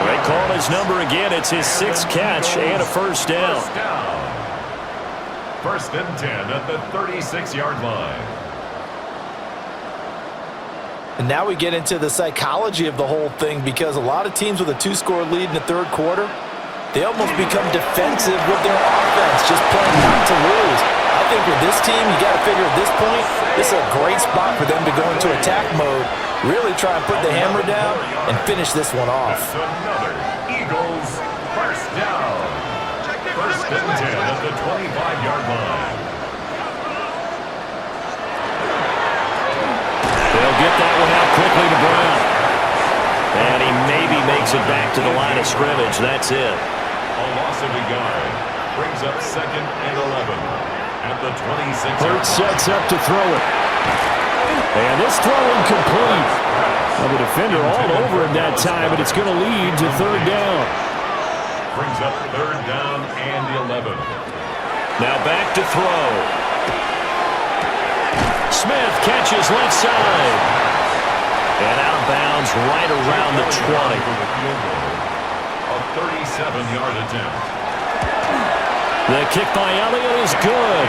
They call his number again. It's his 6th catch and a 1st down. 1st and 10 at the 36-yard line. And now we get into the psychology of the whole thing, because a lot of teams with a 2-score lead in the 3rd quarter, they almost become defensive with their offense, just playing not to lose. I think with this team, you got to figure at this point, this is a great spot for them to go into attack mode, really try and put the hammer down and finish this one off. That's another Eagles 1st down. 1st and 10 at the 25-yard line. They'll get that one out quickly to Brown. And he maybe makes it back to the line of scrimmage. That's it. A loss of a yard brings up 2nd and 11 at the 26. Hurts sets up to throw it. And this throw incomplete. Well, the defender all over him that time, but it's going to lead to 3rd down. Brings up 3rd down and 11. Now back to throw. Smith catches left side. And out of bounds right around the 20. A 37-yard attempt. The kick by Elliott is good.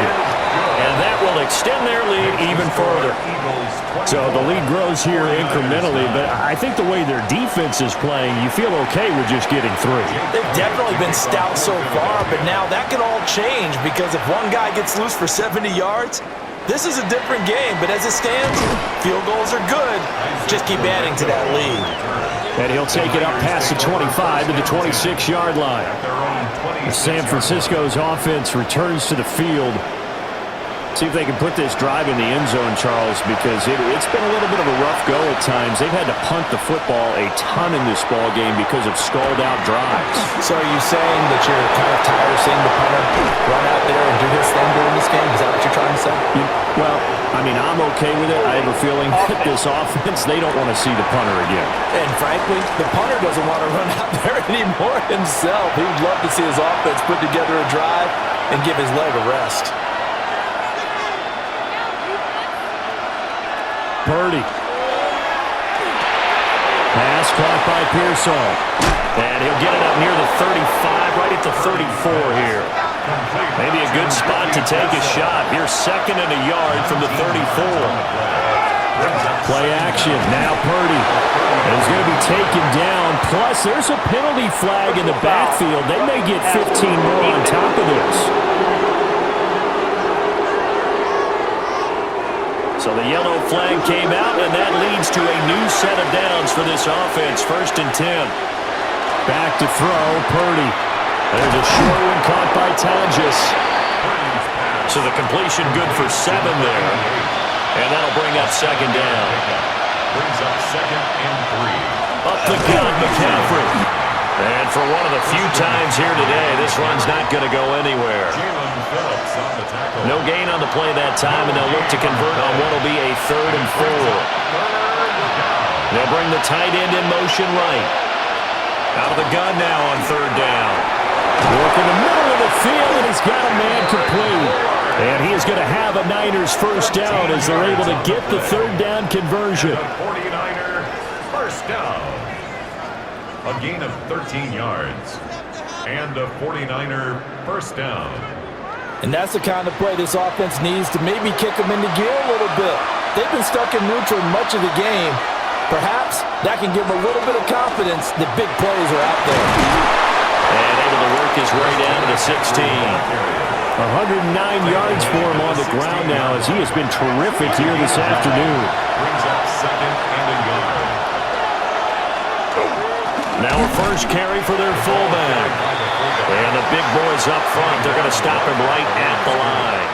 And that will extend their lead even further. So the lead grows here incrementally, but I think the way their defense is playing, you feel okay with just getting through. They've definitely been stout so far, but now that can all change, because if one guy gets loose for 70 yards, this is a different game. But as it stands, field goals are good. Just keep adding to that lead. And he'll take it up past the 25 to the 26-yard line. San Francisco's offense returns to the field. See if they can put this drive in the end zone, Charles, because it's been a little bit of a rough go at times. They've had to punt the football a ton in this ball game because of stalled-out drives. So are you saying that you're kind of tired of seeing the punter run out there and do his thing during this game? Is that what you're trying to say? Well, I mean, I'm okay with it. I have a feeling that this offense, they don't want to see the punter again. And frankly, the punter doesn't want to run out there anymore himself. He would love to see his offense put together a drive and give his leg a rest. Purdy. Pass Pass caught by Pearsall. And he'll get it up near the 35, right at the 34 here. Maybe a good spot to take a shot. Here's 2nd and a yard from the 34. Play action. Now Purdy. And he's going to be taken down. Plus, there's a penalty flag in the backfield. They may get 15 more on top of this. So the yellow flag came out, and that leads to a new set of downs for this offense. 1st and 10. Back to throw, Purdy. There's a short one caught by Tonjes. So the completion good for 7 there. And that'll bring up 2nd down. Brings up 2nd and 3. Up the gut, McCaffrey. And for one of the few times here today, this run's not going to go anywhere. No gain on the play that time, and they'll look to convert on what will be a 3rd and 4. They'll bring the tight end in motion right. Out of the gun now on 3rd down. Work in the middle of the field, and he's got a man complete. And he is going to have a Niners 1st down as they're able to get the 3rd down conversion. 49er 1st down. A gain of 13 yards. And a 49er 1st down. And that's the kind of play this offense needs to maybe kick them into gear a little bit. They've been stuck in neutral much of the game. Perhaps that can give them a little bit of confidence that big plays are out there. And able to work his way down to 16. 109 yards for him on the ground now as he has been terrific here this afternoon. Brings up 2nd and a yard. Now a first carry for their fullback. And the big boys up front, they're going to stop him right at the line.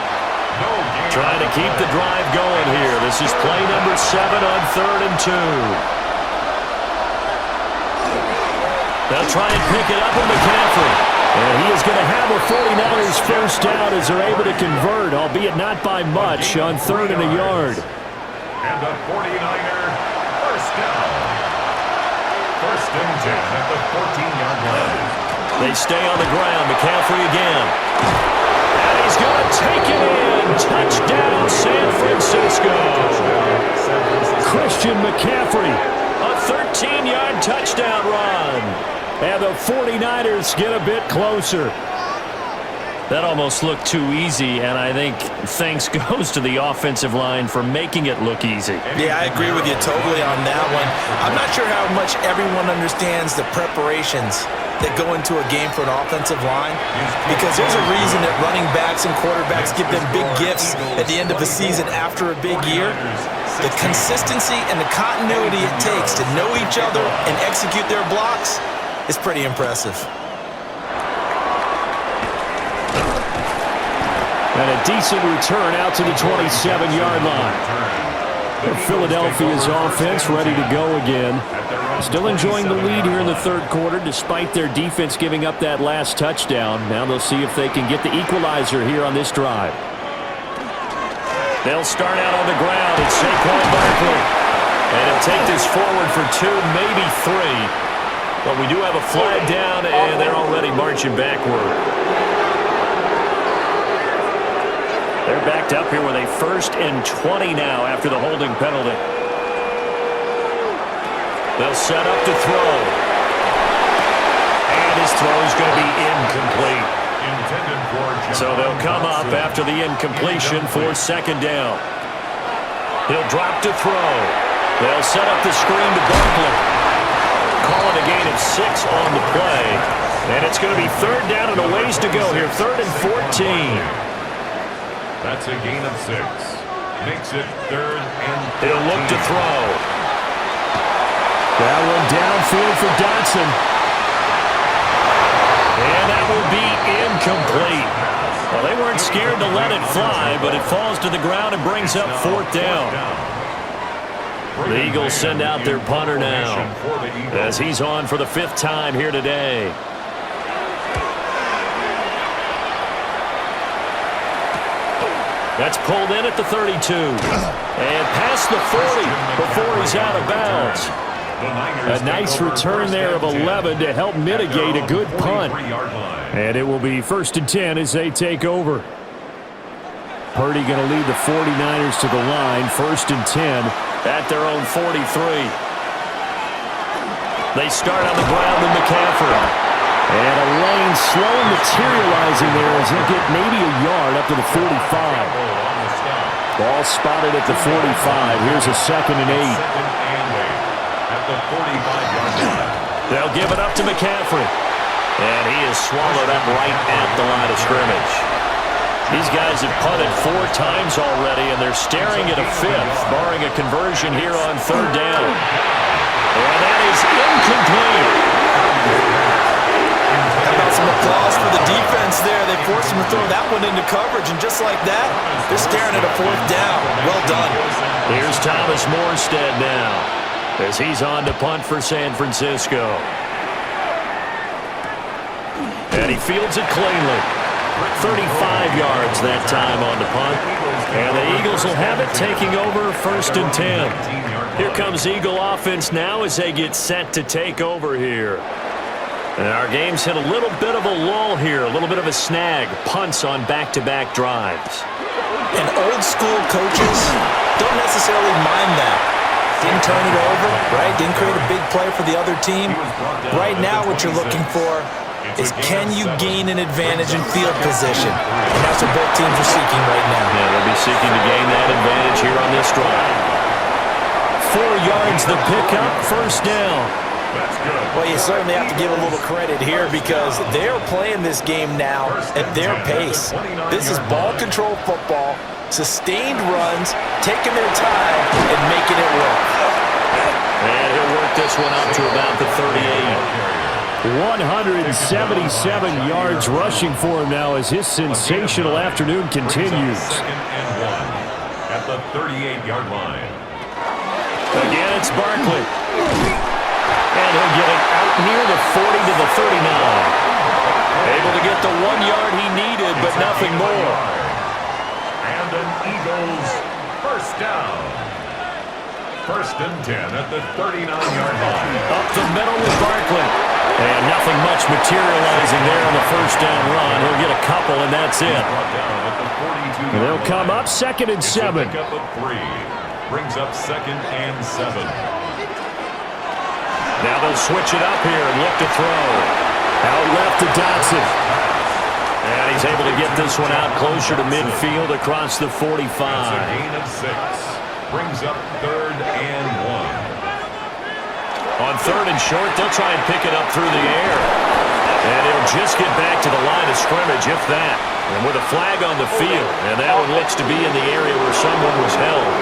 Trying to keep the drive going here. This is play number 7 on 3rd and 2. They'll try and pick it up with McCaffrey. And he is going to have a 49ers 1st down as they're able to convert, albeit not by much, on 3rd and a yard. And a 49er 1st down. 1st and 10 at the 14-yard line. They stay on the ground. McCaffrey again. And he's going to take it in. Touchdown, San Francisco. Christian McCaffrey. A 13-yard touchdown run. And the 49ers get a bit closer. That almost looked too easy, and I think thanks goes to the offensive line for making it look easy. Yeah, I agree with you totally on that one. I'm not sure how much everyone understands the preparations that go into a game for an offensive line, because there's a reason that running backs and quarterbacks give them big gifts at the end of the season after a big year. The consistency and the continuity it takes to know each other and execute their blocks is pretty impressive. And a decent return out to the 27-yard line. Philadelphia's offense ready to go again. Still enjoying the lead here in the 3rd quarter despite their defense giving up that last touchdown. Now they'll see if they can get the equalizer here on this drive. They'll start out on the ground. It's Saquon Barkley. And he'll take this forward for 2, maybe 3. But we do have a flag down, and they're already marching backward. They're backed up here with a 1st and 20 now after the holding penalty. They'll set up to throw. And his throw is going to be incomplete. So they'll come up after the incompletion for 2nd down. He'll drop to throw. They'll set up the screen to Barkley. Call it a gain of 6 on the play. And it's going to be 3rd down and a ways to go here. 3rd and 14. That's a gain of 6. Makes it 3rd and 14. He'll look to throw. That one downfield for Dotson. And that will be incomplete. Well, they weren't scared to let it fly, but it falls to the ground and brings up 4th down. The Eagles send out their punter now as he's on for the 5th time here today. That's pulled in at the 32. And past the 40 before he's out of bounds. A nice return there of 11 to help mitigate a good punt. And it will be 1st and 10 as they take over. Purdy going to lead the 49ers to the line. 1st and 10 at their own 43. They start on the ground with McCaffrey. And a lane slow materializing there as he'll get maybe a yard up to the 45. Ball spotted at the 45. Here's a 2nd and 8. At the 45-yard line. They'll give it up to McCaffrey. And he is swallowed up right at the line of scrimmage. These guys have punted 4 times already, and they're staring at a 5th, barring a conversion here on 3rd down. And that is incomplete. How about some applause for the defense there? They forced him to throw that one into coverage, and just like that, they're staring at a 4th down. Well done. Here's Thomas Morstead now, as he's on to punt for San Francisco. And he fields it cleanly. 35 yards that time on the punt. And the Eagles will have it, taking over 1st and 10. Here comes Eagle offense now as they get set to take over here. And our game's hit a little bit of a lull here, a little bit of a snag. Punts on back-to-back drives. And old school coaches don't necessarily mind that. Didn't turn it over, right? Didn't create a big play for the other team. Right now what you're looking for is, can you gain an advantage in field position? And that's what both teams are seeking right now. Yeah, they'll be seeking to gain that advantage here on this drive. 4 yards the pickup, 1st down. Well, you certainly have to give a little credit here because they're playing this game now at their pace. This is ball control football, sustained runs, taking their time, and making it work. And he'll work this one up to about the 38. 177 yards rushing for him now as his sensational afternoon continues. 2nd and 1 at the 38-yard line. Again, it's Barkley. And he'll get it out near the 40 to the 39. Able to get the 1 yard he needed, but nothing more. And an Eagles 1st down. 1st and 10 at the 39-yard line. Up the middle with Barkley. And nothing much materializing there on the 1st down run. He'll get a couple, and that's it. And they'll come up 2nd and 7. Pickup of 3. Brings up 2nd and 7. Now they'll switch it up here and look to throw. Out left to Dotson. And he's able to get this one out closer to midfield across the 45. That's a gain of 6. Brings up 3rd and 1. On 3rd and short, they'll try and pick it up through the air. And it'll just get back to the line of scrimmage, if that. And with a flag on the field. And that one looks to be in the area where someone was held.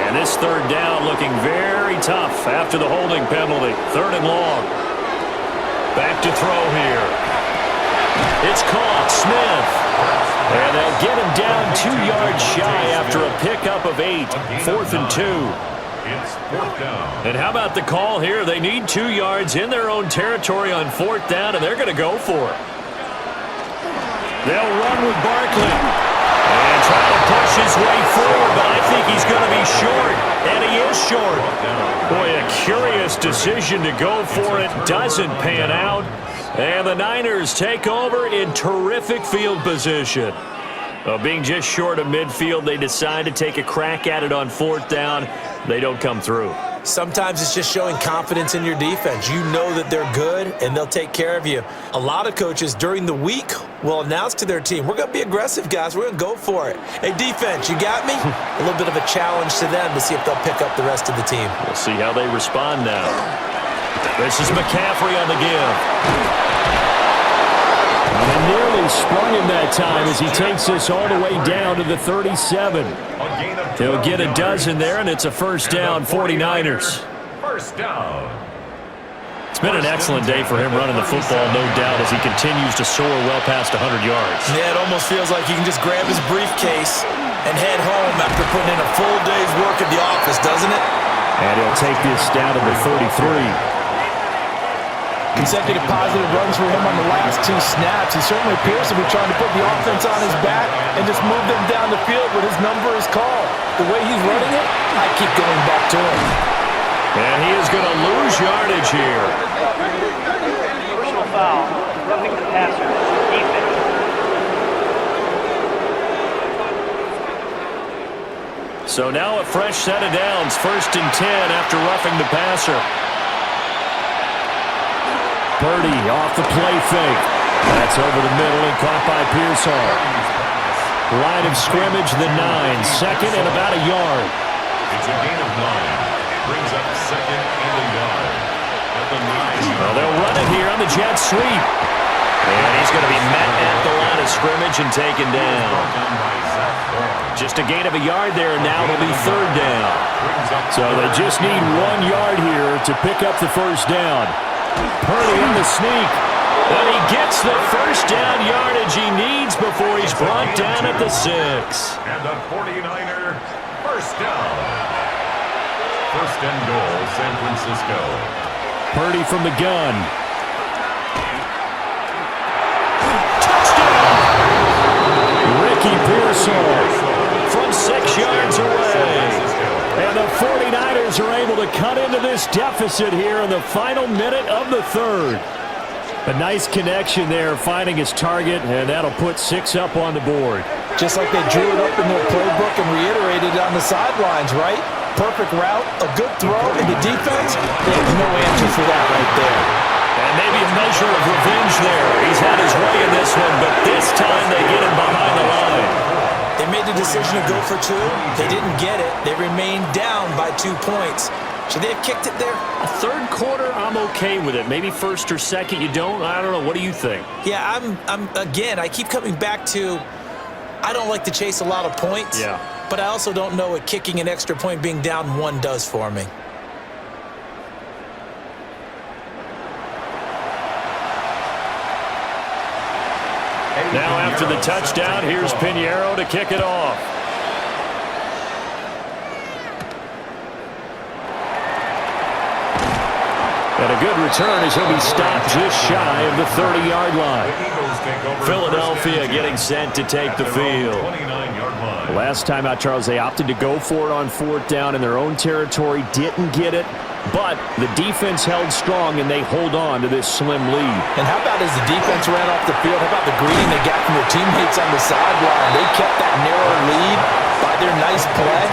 And this 3rd down looking very tough after the holding penalty. 3rd and long. Back to throw here. It's caught. Smith. And they'll get him down 2 yards shy after a pickup of 8. 4th and 2. It's 4th down. And how about the call here? They need 2 yards in their own territory on 4th down, and they're going to go for it. They'll run with Barkley. And try to push his way forward, but I think he's going to be short. And he is short. Boy, a curious decision to go for it. Doesn't pan out. And the Niners take over in terrific field position. Being just short of midfield, they decide to take a crack at it on 4th down. They don't come through. Sometimes it's just showing confidence in your defense. You know that they're good, and they'll take care of you. A lot of coaches during the week will announce to their team, we're going to be aggressive, guys. We're going to go for it. Hey, defense, you got me? A little bit of a challenge to them to see if they'll pick up the rest of the team. We'll see how they respond now. This is McCaffrey on the give. And nearly sprung him that time as he takes this all the way down to the 37. He'll get a dozen there, and it's a 1st down, 49ers. 1st down. It's been an excellent day for him running the football, no doubt, as he continues to soar well past 100 yards. Yeah, it almost feels like he can just grab his briefcase and head home after putting in a full day's work at the office, doesn't it? And he'll take this down to the 33. Consecutive positive runs for him on the last 2 snaps. He certainly appears to be trying to put the offense on his back and just move them down the field when his number is called. The way he's running it, I keep going back to him. And he is going to lose yardage here. Personal foul. Roughing the passer. Defense. So now a fresh set of downs, 1st and 10 after roughing the passer. Purdy off the play fake. That's over the middle and caught by Pearsall. Line of scrimmage, the 9. 2nd and about a yard. It's a gain of 9. Brings up 2nd and a yard. At the 9. Well, they'll run it here on the jet sweep. And he's going to be met at the line of scrimmage and taken down. Just a gain of a yard there, and now it'll be 3rd down. So they just need 1 yard here to pick up the 1st down. Purdy on the sneak. And he gets the 1st down yardage he needs before he's brought down at the 6. And the 49er 1st down. 1st and goal, San Francisco. Purdy from the gun. Ricky Pearsall from 6 yards away. And the 49ers are able to cut into this deficit here in the final minute of the 3rd. A nice connection there, finding his target, and that'll put 6 up on the board. Just like they drew it up in their playbook and reiterated it on the sidelines, right? Perfect route, a good throw, and the defense, they have no answer for that right there. And maybe a measure of revenge there. He's had his way in this one, but this time they get him behind the line. They made the decision to go for 2. They didn't get it. They remained down by 2 points. Should they have kicked it there? A 3rd quarter, I'm okay with it. Maybe 1st or 2nd, you don't. I don't know. What do you think? Yeah, again, I keep coming back to I don't like to chase a lot of points. Yeah. But I also don't know what kicking an extra point being down 1 does for me. Now after the touchdown, here's Pinheiro to kick it off. And a good return as he'll be stopped just shy of the 30-yard line. Philadelphia getting sent to take the field. Last time out, Charles, they opted to go for it on 4th down in their own territory. Didn't get it, but the defense held strong, and they hold on to this slim lead. And how about as the defense ran off the field, how about the greeting they got from their teammates on the sideline? They kept that narrow lead by their nice play.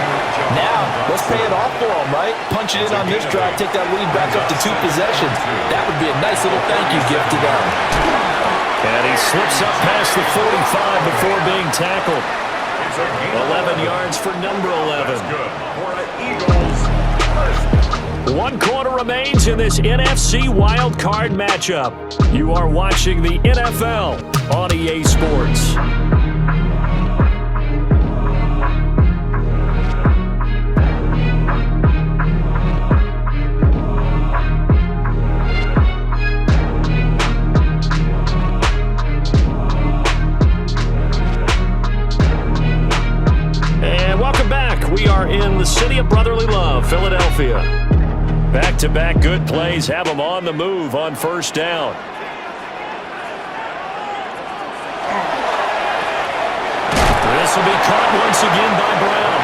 Now, let's pay it off for them, right? Punch it in on this drive, take that lead back up to 2 possessions. That would be a nice little thank you gift to them. And he slips up past the 45 before being tackled. 11 yards for number 11. 1 quarter remains in this NFC wild card matchup. You are watching the NFL on EA Sports. We are in the city of brotherly love, Philadelphia. Back-to-back good plays have them on the move on 1st down. This will be caught once again by Brown.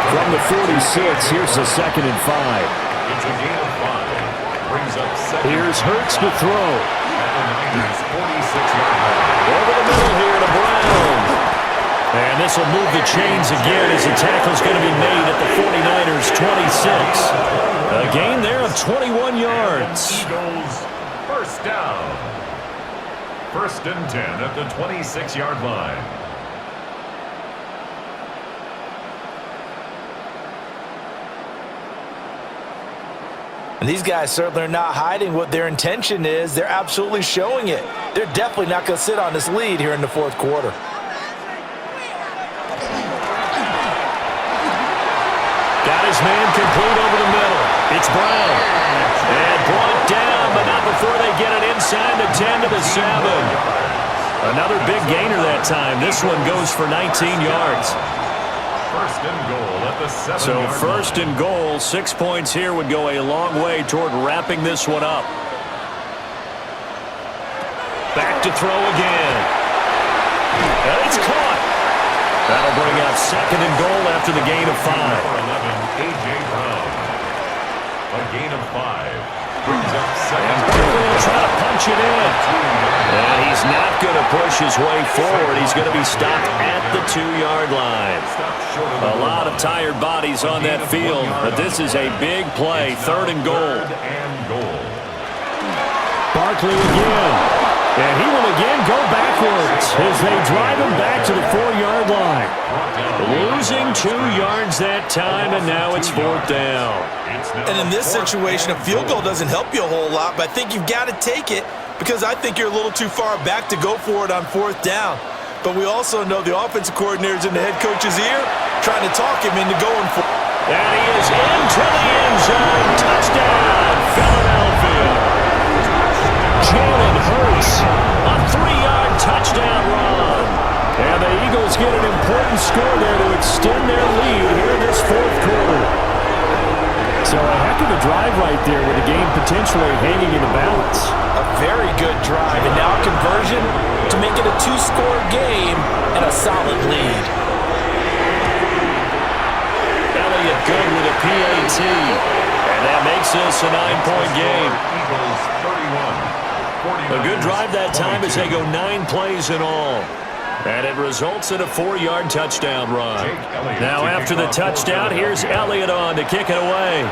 From the 46, here's the 2nd and 5. It's a gain of 5. Brings up 2nd. Here's Hurts to throw. At the 46-yard line. Over the middle here to Brown. And this will move the chains again as the tackle's going to be made at the 49ers' 26. A gain there of 21 yards. Eagles 1st down. 1st and 10 at the 26-yard line. And these guys certainly are not hiding what their intention is. They're absolutely showing it. They're definitely not going to sit on this lead here in the 4th quarter. Man complete over the middle. It's Brown. And brought down, but not before they get it inside the 10 to the 7. Another big gainer that time. This one goes for 19 yards. 1st and goal at the 7-yard So line. 1st and goal, 6 points here would go a long way toward wrapping this one up. Back to throw again. And it's caught. That'll bring up 2nd and goal after the gain of 5. A.J. Brown. A gain of 5. And Barkley will try to punch it in. And he's not going to push his way forward. He's going to be stopped at the 2-yard line. A lot of tired bodies on that field, but this is a big play, 3rd and goal. Barkley again. And he will again go backwards as they drive him back to the 4-yard line. Losing 2 yards that time, and now it's 4th down. And in this situation, a field goal doesn't help you a whole lot, but I think you've got to take it because I think you're a little too far back to go for it on 4th down. But we also know the offensive coordinator's in the head coach's ear trying to talk him into going for it. And he is into the end zone. Touchdown, Philadelphia. Jalen Hurts, a 3-yard touchdown run. And the Eagles get an important score there to extend their lead here in this 4th quarter. So a heck of a drive right there with the game potentially hanging in the balance. A very good drive, and now a conversion to make it a 2-score game and a solid lead. Elliott good with a PAT. And that makes this a 9-point game. A good drive that time as they go 9 plays in all. And it results in a 4-yard touchdown run. Now after the touchdown, here's Elliott on to kick it away.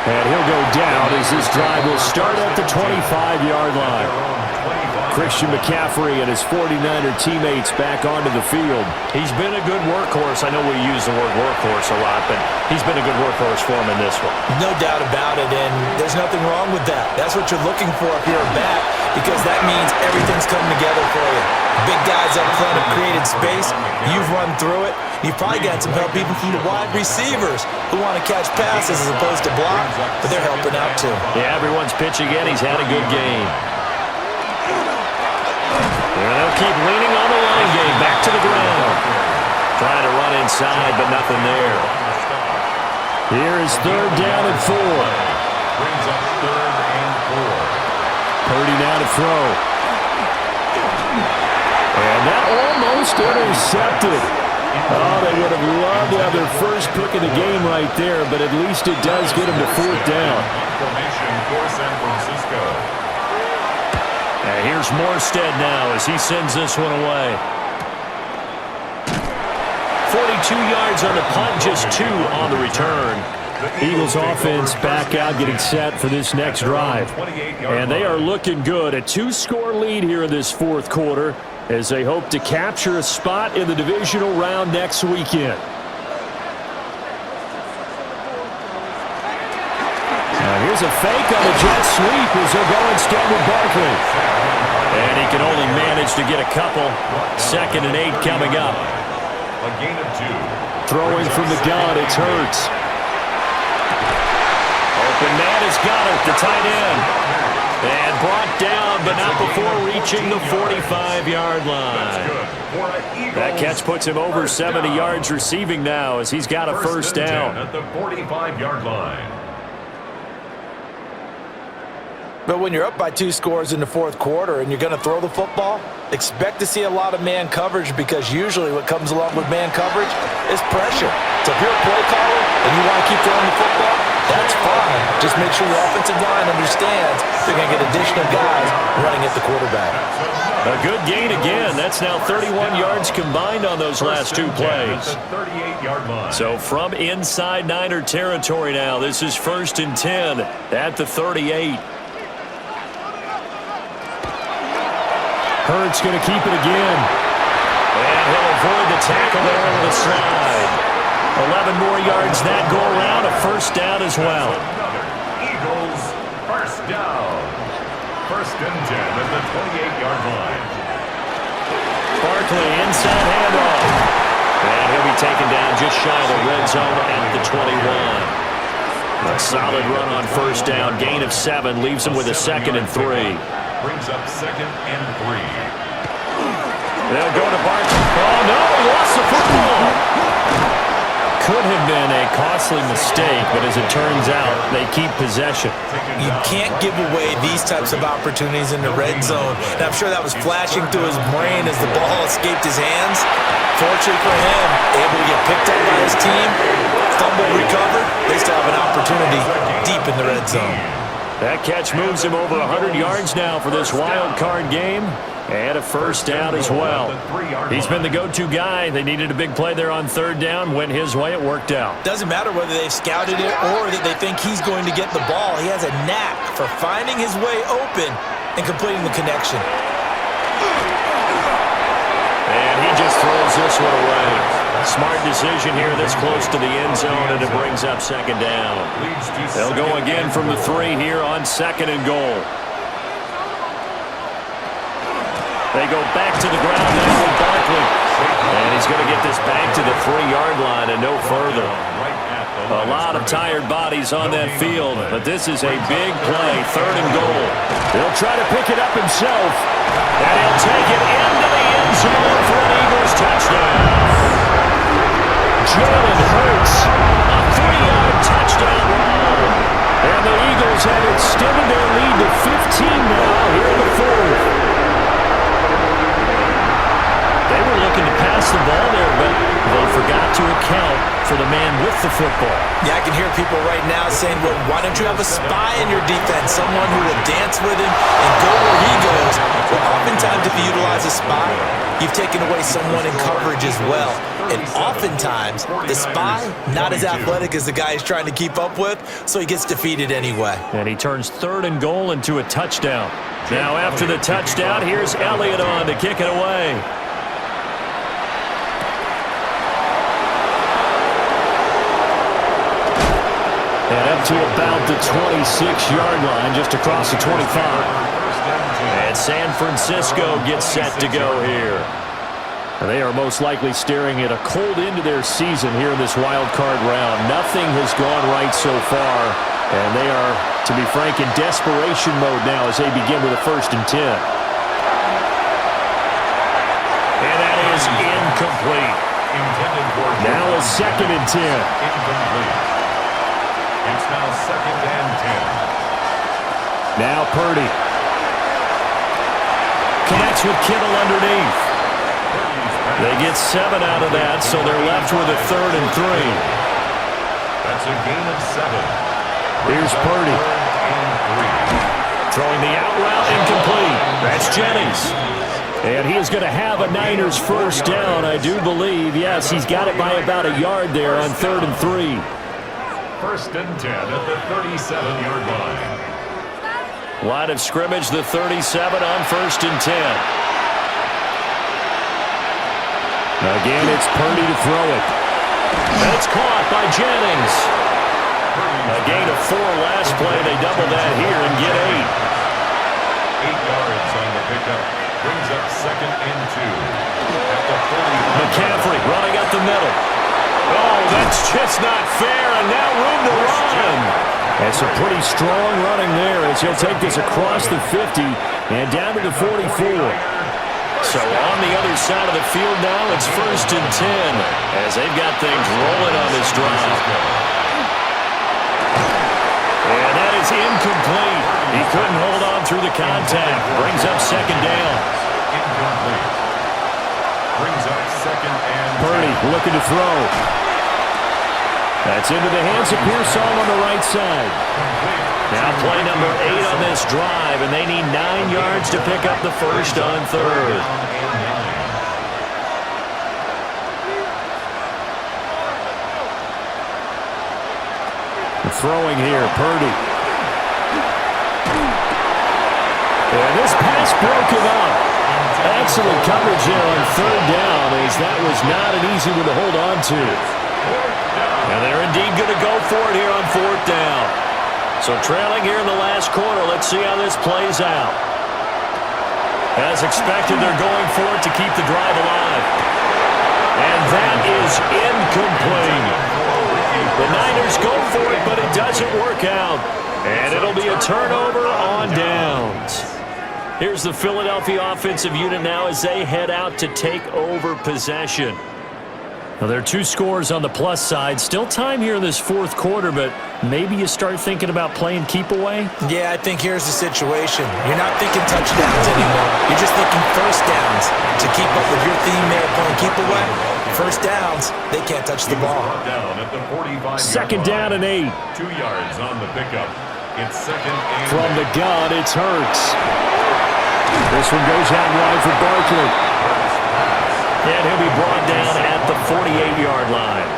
And he'll go down as this drive will start at the 25-yard line. Christian McCaffrey and his 49er teammates back onto the field. He's been a good workhorse. I know we use the word workhorse a lot, but he's been a good workhorse for him in this one. No doubt about it, and there's nothing wrong with that. That's what you're looking for if you're a back, because that means everything's coming together for you. Big guys up front have created space. You've run through it. You've probably got some help even from the wide receivers who want to catch passes as opposed to block, but they're helping out too. Yeah, everyone's pitching in. He's had a good game. And they'll keep leaning on the line game. Back to the ground. Trying to run inside, but nothing there. Here is 3rd down and 4. Brings up 3rd and 4. Purdy now to throw. And that almost intercepted. Oh, they would have loved to have their first pick of the game right there, but at least it does get them to 4th down. Formation for San Francisco. And here's Morstead now as he sends this one away. 42 yards on the punt, just 2 on the return. Eagles offense back out getting set for this next drive. And they are looking good. A 2-score lead here in this 4th quarter as they hope to capture a spot in the divisional round next weekend. Now here's a fake on the jet sweep as they'll go instead with Barkley. And he can only manage to get a couple. 2nd and 8 coming up. A gain of 2. Throwing from the gun, it's Hurts. Open man has got it, the tight end. And brought down, but not before reaching the 45-yard line. That catch puts him over 70 yards receiving now as he's got a 1st down. At the 45-yard line. But when you're up by 2 scores in the 4th quarter and you're going to throw the football, expect to see a lot of man coverage because usually what comes along with man coverage is pressure. So if you're a play caller and you want to keep throwing the football, that's fine. Just make sure your offensive line understands they're going to get additional guys running at the quarterback. A good gain again. That's now 31 yards combined on those last 2 plays. So from inside Niner territory now, this is 1st and 10 at the 38. Hurts going to keep it again. And he'll avoid the tackle there on the slide. 11 more yards that go around, a 1st down as well. Eagles 1st down. 1st and 10 at the 28-yard line. Barkley inside handoff. And he'll be taken down just shy of the red zone at the 21. A solid run on 1st down. Gain of 7 leaves him with a 2nd and 3. Brings up 2nd and 3. They'll go to Barkley. Oh, no, he lost the football. could have been a costly mistake, but as it turns out, they keep possession. You can't give away these types of opportunities in the red zone. And I'm sure that was flashing through his brain as the ball escaped his hands. Fortunately for him, able to get picked up by his team, fumble recovered. They still have an opportunity deep in the red zone. That catch moves him over 100 yards now for this wild card game. And a first down as well. He's been the go-to guy. They needed a big play there on third down. Went his way. It worked out. Doesn't matter whether they've scouted it or that they think he's going to get the ball. He has a knack for finding his way open and completing the connection. And he just throws this one away. Smart decision here this close to the end zone, and it brings up second down. They'll go again from the 3 here on second and goal. They go back to the ground now with Barkley. And he's going to get this back to the 3-yard line and no further. A lot of tired bodies on that field, but this is a big play, third and goal. He'll try to pick it up himself, and he'll take it into the end zone for an Eagles touchdown. Jalen Hurts, a 3-yard touchdown run. And the Eagles have extended their lead to 15 now here in the fourth. They were looking to pass the ball there, but they forgot to account for the man with the football. Yeah, I can hear people right now saying, well, why don't you have a spy in your defense, someone who will dance with him and go where he goes? Well, oftentimes if you utilize a spy, you've taken away someone in coverage as well. And oftentimes, the spy, not as athletic as the guy he's trying to keep up with, so he gets defeated anyway. And he turns third and goal into a touchdown. Now after the touchdown, here's Elliott on to kick it away. And up to about the 26-yard line, just across the 25. And San Francisco gets set to go here. And they are most likely staring at a cold end to their season here in this wild card round. Nothing has gone right so far. And they are, to be frank, in desperation mode now as they begin with a 1st and 10. And that is incomplete. Now a 2nd and 10. Incomplete. It's now 2nd and 10. Now Purdy. Connects with Kittle underneath. They get 7 out of that, so they're left with a 3rd and 3. That's a gain of 7. Here's Purdy. Throwing the out route, incomplete. That's Jennings. And he is going to have a Niners first down, I do believe. Yes, he's got it by about a yard there on 3rd and 3. 1st and 10 at the 37-yard line. Line of scrimmage, the 37 on 1st and 10. Again, it's Purdy to throw it. That's caught by Jennings. A gain of 4 last play. They double that here and get 8. 8 yards on the pickup. Brings up 2nd and 2. At the 45. McCaffrey running up the middle. Oh, that's just not fair, and now room to run. That's a pretty strong running there as he'll take this across the 50 and down to the 44. So on the other side of the field now, it's 1st and 10 as they've got things rolling on this drive. And that is incomplete. He couldn't hold on through the contact. Brings up 2nd down. Incomplete. Brings up 2nd and 10. Purdy looking to throw. That's into the hands of Pearsall on the right side. Now play number 8 on this drive, and they need 9 yards to pick up the first on 3rd. Throwing here, Purdy. And this pass broken up. Excellent coverage there on 3rd down, as that was not an easy one to hold on to. And they're indeed going to go for it here on 4th down. So trailing here in the last quarter, let's see how this plays out. As expected, they're going for it to keep the drive alive. And that is incomplete. The Niners go for it, but it doesn't work out. And it'll be a turnover on downs. Here's the Philadelphia offensive unit now as they head out to take over possession. Well, there are 2 scores on the plus side. Still time here in this fourth quarter, but maybe you start thinking about playing keep away? Yeah, I think here's the situation. You're not thinking touchdowns anymore. You're just thinking first downs. To keep up with your theme there, playing keep away, first downs, they can't touch the ball. Down at the 45-yard Second down and 8. 2 yards on the pickup. It's second and From the gun, it's Hurts. This one goes out wide for Barkley. And he'll be brought down at the 48-yard line.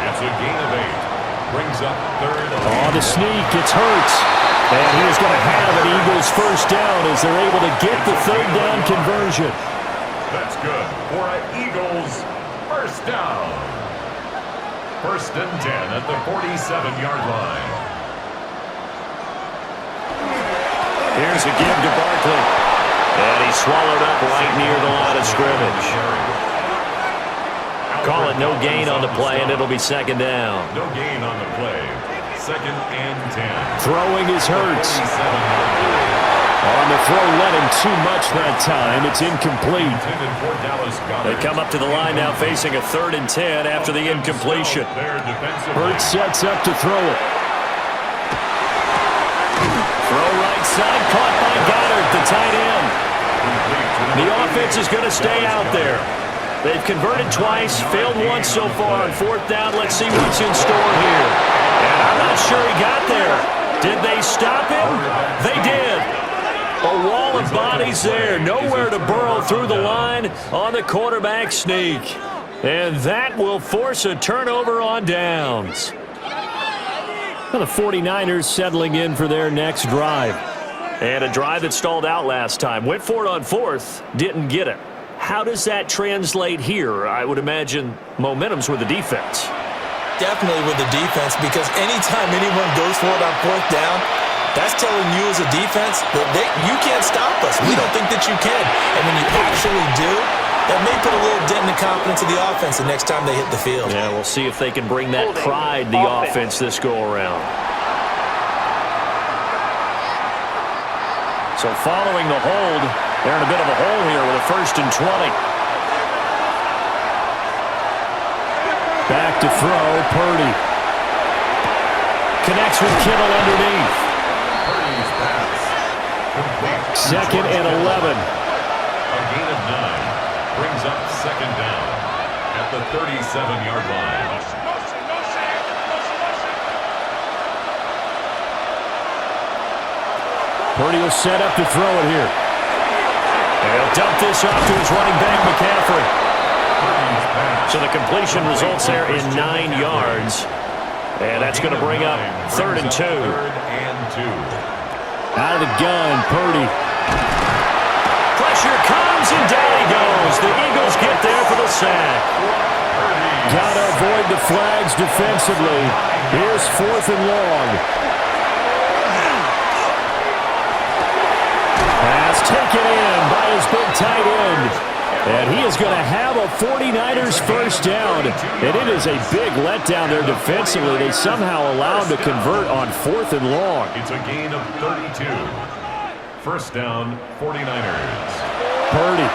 It's a gain of 8. Brings up third. On the sneak, it's Hurts. And he is going to have an Eagles first down as they're able to get the third down conversion. That's good for an Eagles first down. First and 10 at the 47-yard line. Here's a give to Barkley. And he's swallowed up right near the line of scrimmage. Call it no gain on the play, and it'll be second down. No gain on the play. Second and 10. Throwing his Hurts. On the throw, let him too much that time. It's incomplete. They come up to the line now facing a 3rd and 10 after the incompletion. Hurts sets up to throw it. Throw right side, caught by Goddard, the tight end. The offense is going to stay out there. They've converted twice, failed once so far on 4th down. Let's see what's in store here. And I'm not sure he got there. Did they stop him? They did. A wall of bodies there. Nowhere to burrow through the line on the quarterback sneak. And that will force a turnover on downs. Well, the 49ers settling in for their next drive. And a drive that stalled out last time. Went for it on 4th, didn't get it. How does that translate here? I would imagine momentum's with the defense. Definitely with the defense, because anytime anyone goes for it on 4th down, that's telling you as a defense that you can't stop us. We don't think that you can. And when you actually do, that may put a little dent in the confidence of the offense the next time they hit the field. Yeah, we'll see if they can bring that pride the offense this go-around. So following the hold, they're in a bit of a hole here with a 1st and 20. Back to throw, Purdy. Connects with Kittle underneath. Purdy's pass. Complete. 2nd and 11. A gain of 9. Brings up second down at the 37-yard line. Purdy will set up to throw it here. And he'll dump this off to his running back, McCaffrey. So the completion results there in 9 yards. And that's going to bring up 3rd and 2. Out of the gun, Purdy. Pressure comes, and down he goes. The Eagles get there for the sack. Got to avoid the flags defensively. Here's 4th and long. Pass taken in by his big tight end. And he is going to have a 49ers first down. And it is a big letdown there defensively. They somehow allowed him to convert on 4th and long. It's a gain of 32. First down, 49ers. Purdy.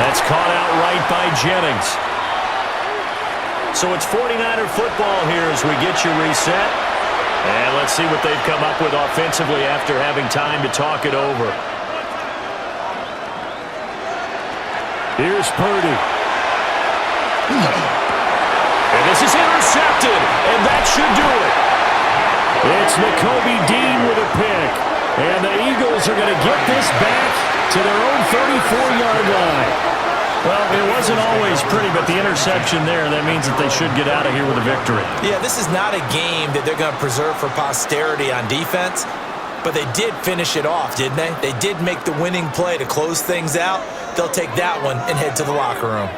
That's caught out right by Jennings. So it's 49er football here as we get you reset. And let's see what they've come up with offensively after having time to talk it over. Here's Purdy. And this is intercepted, and that should do it. It's Nakobe Dean with a pick. And the Eagles are going to get this back to their own 34-yard line. Well, it wasn't always pretty, but the interception there, that means that they should get out of here with a victory. Yeah, this is not a game that they're going to preserve for posterity on defense, but they did finish it off, didn't they? They did make the winning play to close things out. They'll take that one and head to the locker room.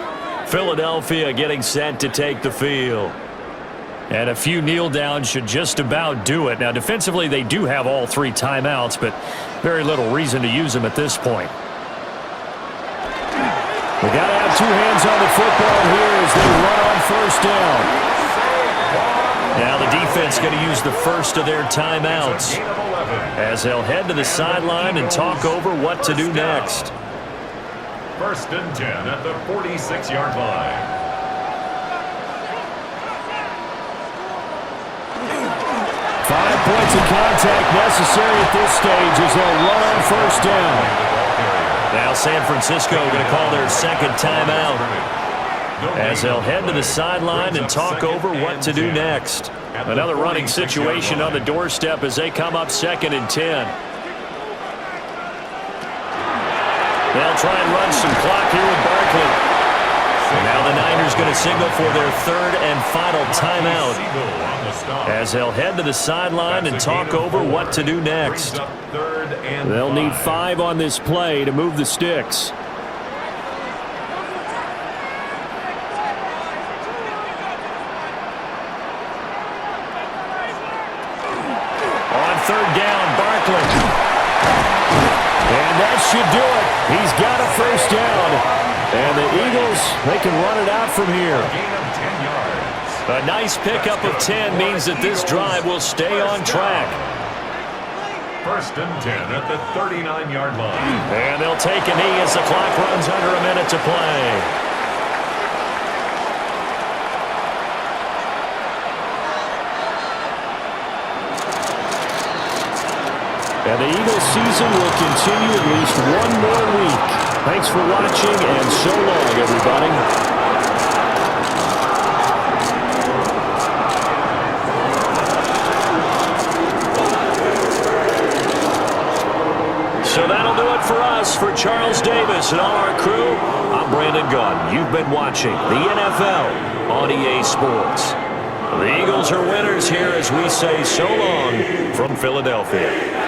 Philadelphia getting set to take the field. And a few kneel downs should just about do it. Now, defensively, they do have all 3 timeouts, but very little reason to use them at this point. We got to have 2 hands on the football here as they run on first down. Now the defense going to use the first of their timeouts as they'll head to the sideline and talk over what to do next. First and 10 at the 46-yard line. 5 points of contact necessary at this stage as they'll run on first down. Now San Francisco going to call their second timeout as they'll head to the sideline and talk over what to do next. Another running situation on the doorstep as they come up second and 10. They'll try and run some clock here with Barkley. And now the Niners going to signal for their third and final timeout as they'll head to the sideline and talk over what to do next. They'll need 5 on this play to move the sticks. On third down, Barkley. And that should do it. He's got a first down. And the Eagles, they can run it out from here. A nice pickup of 10 means that this drive will stay on track. First and 10 at the 39-yard line. And they'll take a knee as the clock runs under a minute to play. And the Eagles season will continue at least one more week. Thanks for watching, and so long, everybody. So that'll do it for us. For Charles Davis and all our crew, I'm Brandon Gunn. You've been watching the NFL on EA Sports. The Eagles are winners here as we say so long from Philadelphia.